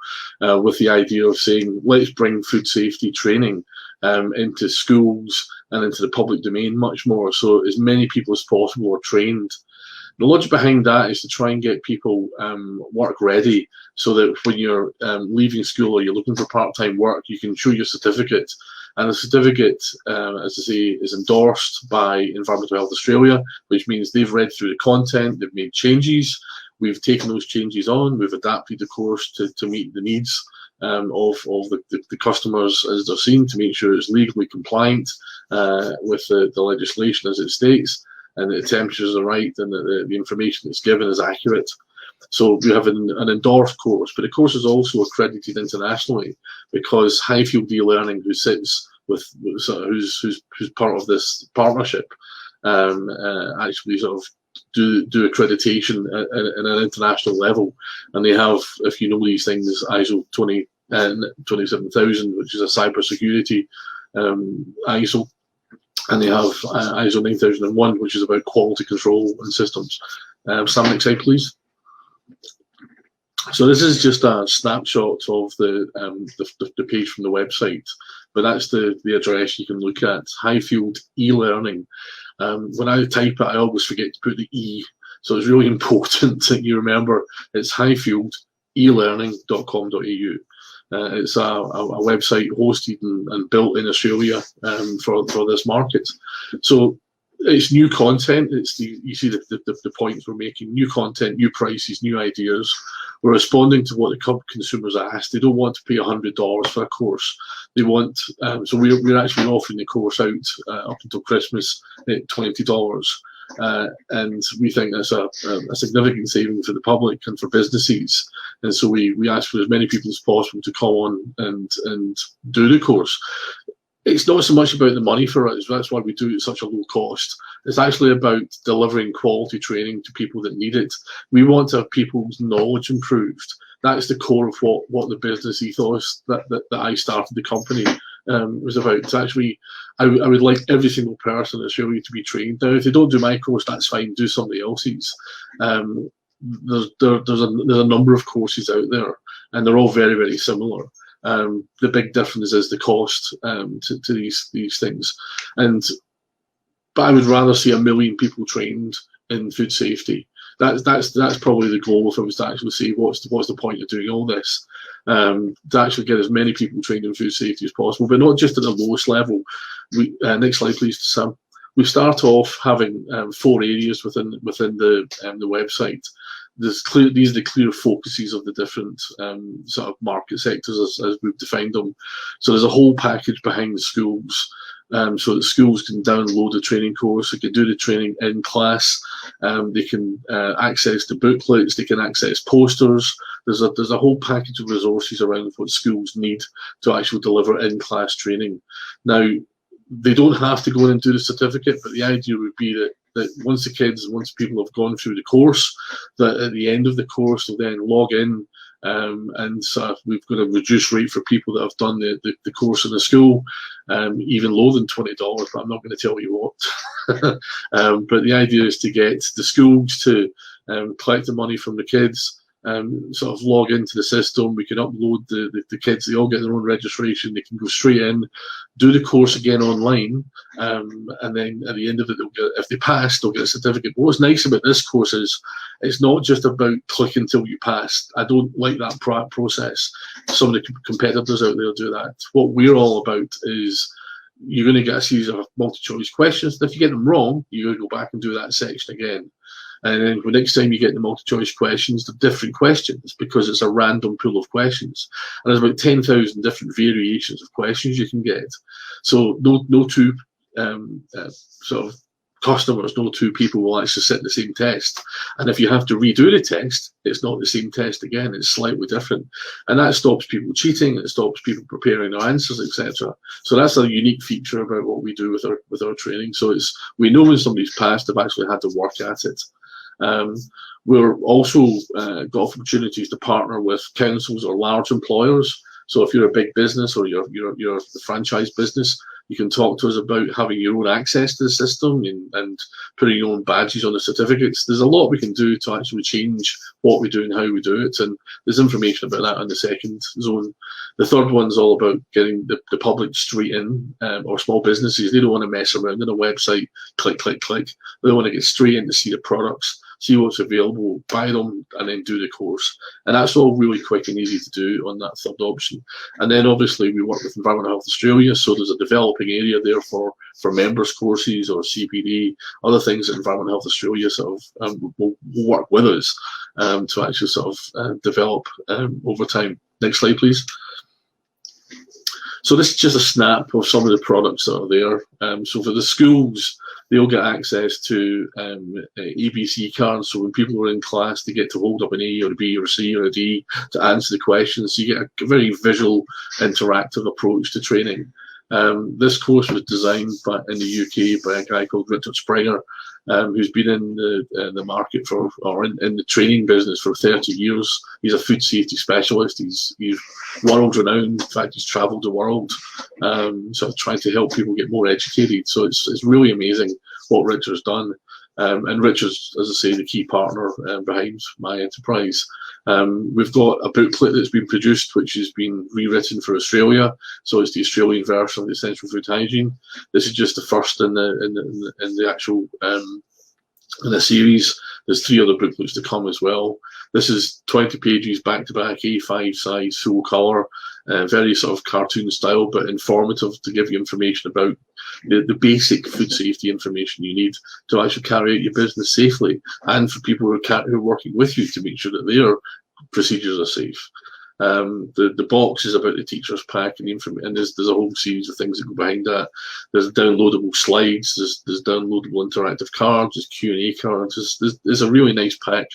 with the idea of saying, let's bring food safety training into schools and into the public domain much more, so as many people as possible are trained. The logic behind that is to try and get people work ready, so that when you're leaving school or you're looking for part-time work, you can show your certificate. And the certificate, as I say, is endorsed by Environmental Health Australia, which means they've read through the content, they've made changes, we've taken those changes on, we've adapted the course to meet the needs of the customers as they're seen, to make sure it's legally compliant with the legislation as it states, and that the temperatures are right, and that the information that's given is accurate. So we have an endorsed course, but the course is also accredited internationally, because Highfield e-learning, who sits with who's part of this partnership, actually sort of do accreditation at an international level, and they have, if you know these things, ISO 27000, which is a cybersecurity ISO, and they have ISO 9001, which is about quality control and systems. Sam, next slide, please. So this is just a snapshot of the page from the website, but that's the address you can look at, Highfield e-learning. When I type it, I always forget to put the E, so it's really important that you remember it's highfieldelearning.com.au. It's a website hosted and built in Australia for this market. So it's new content. You see the points we're making: new content, new prices, new ideas. We're responding to what the consumers ask. They don't want to pay $100 for a course. They want, so we're actually offering the course out up until Christmas at $20. And we think that's a significant saving for the public and for businesses. And so we ask for as many people as possible to come on and do the course. It's not so much about the money for us. That's why we do it at such a low cost. It's actually about delivering quality training to people that need it. We want to have people's knowledge improved. That's the core of what the business ethos that I started the company was about. It's actually, I would like every single person in Australia to be trained. Now, if they don't do my course, that's fine. Do somebody else's. There's a number of courses out there, and they're all very, very similar. The big difference is the cost to these things, but I would rather see 1 million people trained in food safety. That's probably the goal. If I was to actually say what's the point of doing all this, to actually get as many people trained in food safety as possible, but not just at the lowest level. Next slide, please, Sam. We start off having 4 areas within the website. These are the clear focuses of the different sort of market sectors as we've defined them. So there's a whole package behind the schools, so that schools can download the training course, they can do the training in class, they can access the booklets, they can access posters. There's a whole package of resources around what schools need to actually deliver in-class training. Now, they don't have to go in and do the certificate, but the idea would be that once people have gone through the course, that at the end of the course they'll then log in, and we've got a reduced rate for people that have done the course in the school, even lower than $20, but I'm not going to tell you what. But the idea is to get the schools to collect the money from the kids, sort of log into the system. We can upload the kids, they all get their own registration, they can go straight in, do the course again online, and then at the end of it, if they pass, they'll get a certificate. But what's nice about this course is it's not just about click until you pass. I don't like that process. Some of the competitors out there do that. What we're all about is you're going to get a series of multi-choice questions, and if you get them wrong, you're going to go back and do that section again. And then the next time you get the multi-choice questions, they're different questions because it's a random pool of questions. And there's about 10,000 different variations of questions you can get. So no two sort of customers, no two people will actually sit the same test. And if you have to redo the test, it's not the same test again, it's slightly different. And that stops people cheating, it stops people preparing their answers, etc. So that's a unique feature about what we do with our training. So we know when somebody's passed, they've actually had to work at it. We're also got opportunities to partner with councils or large employers. So if you're a big business or you're the franchise business, you can talk to us about having your own access to the system and putting your own badges on the certificates. There's a lot we can do to actually change what we do and how we do it. And there's information about that in the second zone. The third one's all about getting the public straight in, or small businesses. They don't want to mess around in a website, click, click, click. They want to get straight in to see the products, see what's available, buy them, and then do the course. And that's all really quick and easy to do on that third option. And then obviously we work with Environmental Health Australia, so there's a developing area there for members courses or CPD, other things that Environmental Health Australia sort of will work with us to actually sort of develop over time. Next slide, please. So this is just a snap of some of the products that are there. So for the schools, they'll get access to ABC cards. So when people are in class, they get to hold up an A or a B or a C or a D to answer the questions. So you get a very visual, interactive approach to training. This course was designed in the UK by a guy called Richard Springer, who's been in the market in the training business for 30 years. He's a food safety specialist. He's world renowned. In fact, he's travelled the world, sort of trying to help people get more educated. So it's really amazing what Richard's done. And Richard's, as I say, the key partner behind my enterprise. We've got a booklet that's been produced, which has been rewritten for Australia. So it's the Australian version of the Essential Food Hygiene. This is just the first in the actual in the series. There's 3 other booklets to come as well. This is 20 pages back to back, A5 size, full colour, very sort of cartoon style, but informative to give you information about the basic food safety information you need to actually carry out your business safely, and for people who are working with you to make sure that their procedures are safe. The box is about the teacher's pack and there's a whole series of things that go behind that. There's downloadable slides, there's downloadable interactive cards, there's Q&A cards. There's a really nice pack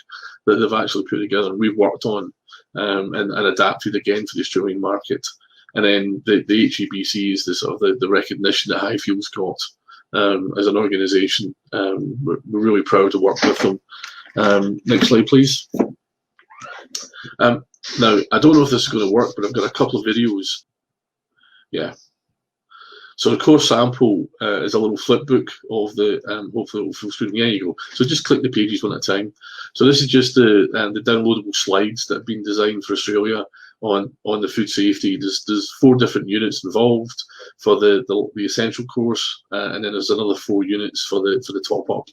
that they've actually put together and we've worked on and adapted again for the Australian market. And then the HEBC is the recognition that Highfield's got as an organisation. We're really proud to work with them. Next slide, please. Now, I don't know if this is going to work, but I've got a couple of videos. Yeah. So the course sample is a little flip book of the full student. There you go. So just click the pages one at a time. So this is just the downloadable slides that have been designed for Australia on the food safety. There's 4 different units involved for the essential course, and then there's another 4 units for the top up.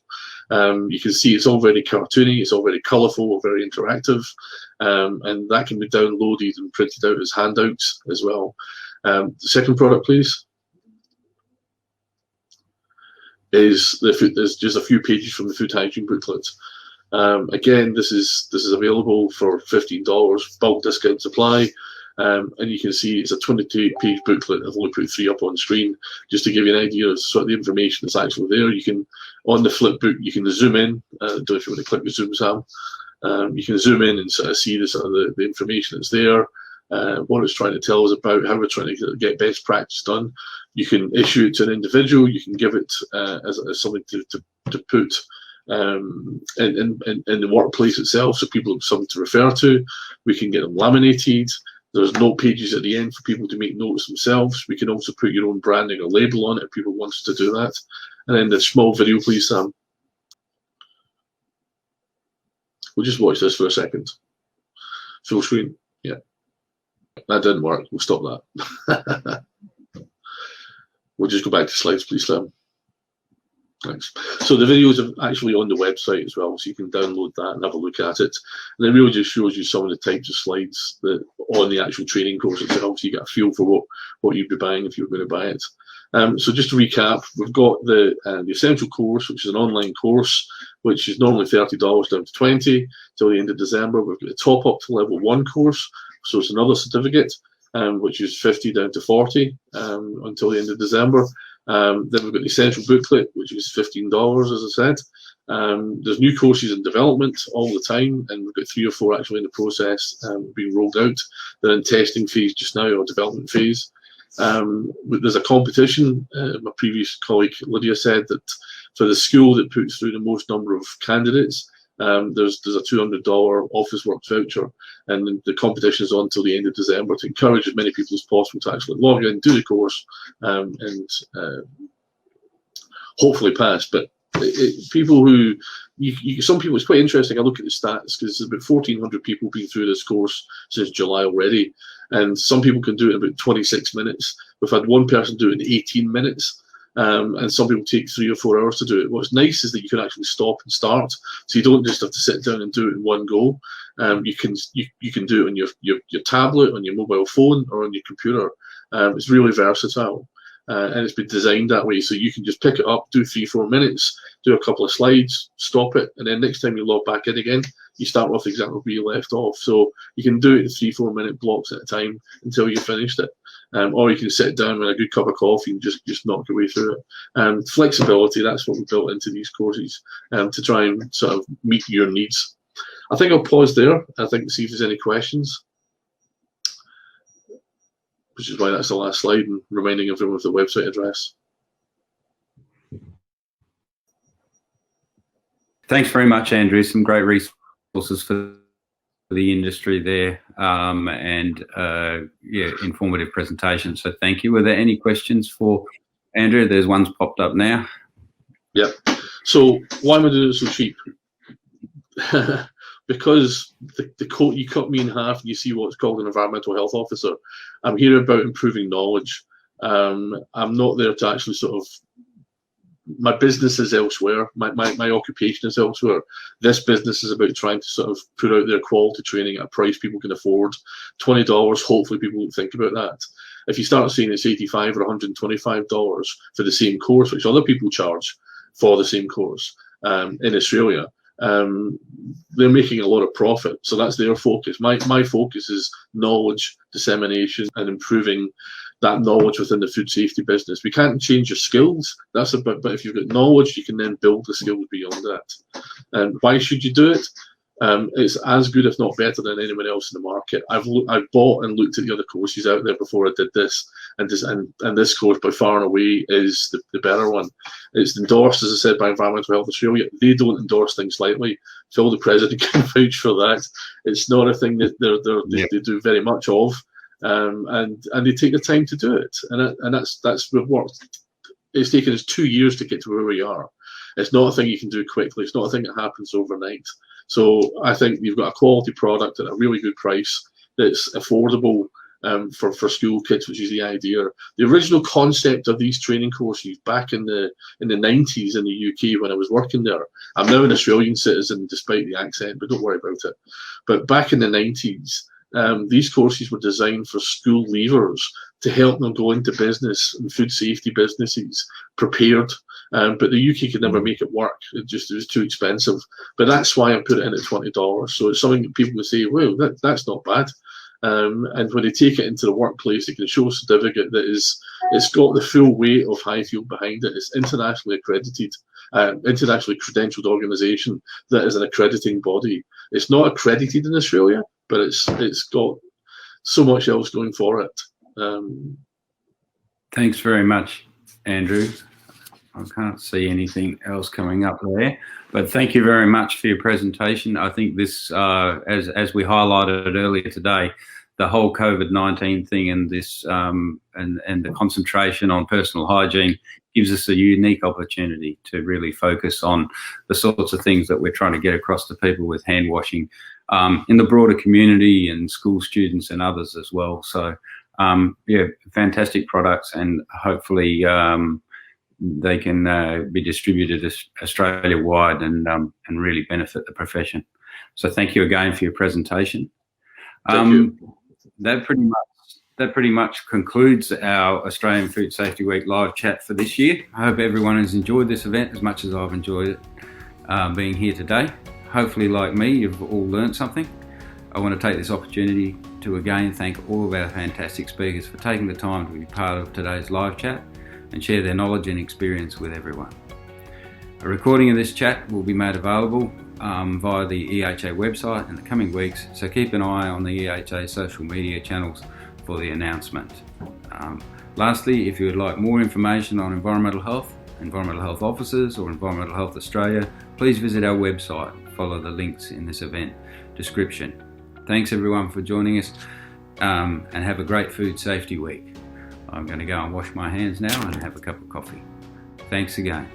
You can see it's all very cartoony, it's all very colourful, very interactive, and that can be downloaded and printed out as handouts as well. The second product, please, is there's just a few pages from the food hygiene booklet. Again, this is available for $15, bulk discount supply, and you can see it's a 22-page booklet. I've only put 3 up on screen just to give you an idea of sort of the information that's actually there. You can, on the flip book, you can zoom in. Don't know if you want to click the zoom, Sam. You can zoom in and sort of see the information that's there, what it's trying to tell us about, how we're trying to get best practice done. You can issue it to an individual. You can give it as something to put in the workplace itself, so people have something to refer to. We can get them laminated. There's note pages at the end for people to make notes themselves. We can also put your own branding or label on it if people want us to do that. And then the small video, please, Sam. We'll just watch this for a second. Full screen. Yeah. That didn't work. We'll stop that. We'll just go back to slides, please, Sam. Thanks. So the videos are actually on the website as well, so you can download that and have a look at it. And it really just shows you some of the types of slides that on the actual training course itself, so you get a feel for what you'd be buying if you were going to buy it. So just to recap, we've got the Essential course, which is an online course, which is normally $30 down to $20 till the end of December. We've got the top up to level 1 course, so it's another certificate, which is $50 down to $40 until the end of December. Then we've got the essential booklet, which is $15, as I said. There's new courses in development all the time, and we've got 3 or 4 actually in the process being rolled out. They're in testing phase just now, or development phase. There's a competition. My previous colleague Lydia said that for the school that puts through the most number of candidates, there's a $200 office works voucher, and the competition is on until the end of December to encourage as many people as possible to actually log in, do the course, and hopefully pass. But people who, some people, it's quite interesting. I look at the stats because there's about 1,400 people been through this course since July already, and some people can do it in about 26 minutes. We've had one person do it in 18 minutes. And some people take 3 or 4 hours to do it. What's nice is that you can actually stop and start, so you don't just have to sit down and do it in one go. You can do it on your tablet, on your mobile phone, or on your computer. It's really versatile, and it's been designed that way, so you can just pick it up, do 3-4 minutes, do a couple of slides, stop it, and then next time you log back in again, you start off exactly where you left off. So you can do it in 3-4 minute blocks at a time until you finished it. Or you can sit down with a good cup of coffee and just knock your way through it. Flexibility, that's what we built into these courses to try and sort of meet your needs. I think I'll pause there. I think to see if there's any questions, which is why that's the last slide, and reminding everyone of the website address. Thanks very much, Andrew. Some great resources for the industry there, and yeah, informative presentation. So thank you. Were there any questions for Andrew? There's one's popped up now. Yep. So why am I doing it so cheap? Because the coat, you cut me in half and you see what's called an environmental health officer. I'm here about improving knowledge. I'm not there to actually sort of, my business is elsewhere, my occupation is elsewhere. This business is about trying to sort of put out their quality training at a price people can afford. $20, hopefully people won't think about that. If you start seeing it's $85 or $125 for the same course, which other people charge for the same course in Australia, they're making a lot of profit. So that's their focus. My focus is knowledge dissemination and improving that knowledge within the food safety business. We can't change your skills, that's a bit, but if you've got knowledge, you can then build the skills beyond that. And why should you do it? It's as good, if not better, than anyone else in the market. I've bought and looked at the other courses out there before I did this, and this course by far and away is the better one. It's endorsed, as I said, by Environmental Health Australia. They don't endorse things lightly. Phil, the president, can vouch for that. It's not a thing that they do very much of. And they take the time to do it, and that's what it's taken us 2 years to get to where we are. It's not a thing you can do quickly. It's not a thing that happens overnight. So I think you've got a quality product at a really good price that's affordable for school kids, which is the idea. The original concept of these training courses back in the 90s in the UK when I was working there. I'm now an Australian citizen despite the accent, but don't worry about it. But back in the 90s. These courses were designed for school leavers to help them go into business and food safety businesses prepared. But the UK could never make it work. It was too expensive. But that's why I put it in at $20. So it's something that people would say, well, that's not bad. And when they take it into the workplace, they can show a certificate that it's got the full weight of Highfield behind it. It's internationally accredited, internationally credentialed organisation that is an accrediting body. It's not accredited in Australia, but it's got so much else going for it. Thanks very much, Andrew. I can't see anything else coming up there, but thank you very much for your presentation. I think this, as we highlighted earlier today, the whole COVID-19 thing and this and the concentration on personal hygiene gives us a unique opportunity to really focus on the sorts of things that we're trying to get across to people with hand washing in the broader community and school students and others as well. So yeah, fantastic products, and hopefully they can be distributed Australia-wide and really benefit the profession. So thank you again for your presentation. Thank you. That pretty much concludes our Australian Food Safety Week live chat for this year. I hope everyone has enjoyed this event as much as I've enjoyed it being here today. Hopefully, like me, you've all learned something. I want to take this opportunity to again thank all of our fantastic speakers for taking the time to be part of today's live chat. and share their knowledge and experience with everyone. A recording of this chat will be made available via the EHA website in the coming weeks, so keep an eye on the EHA social media channels for the announcement. Lastly, if you would like more information on environmental health officers or Environmental Health Australia, please visit our website. Follow the links in this event description. Thanks everyone for joining us, and have a great Food Safety Week. I'm going to go and wash my hands now and have a cup of coffee. Thanks again.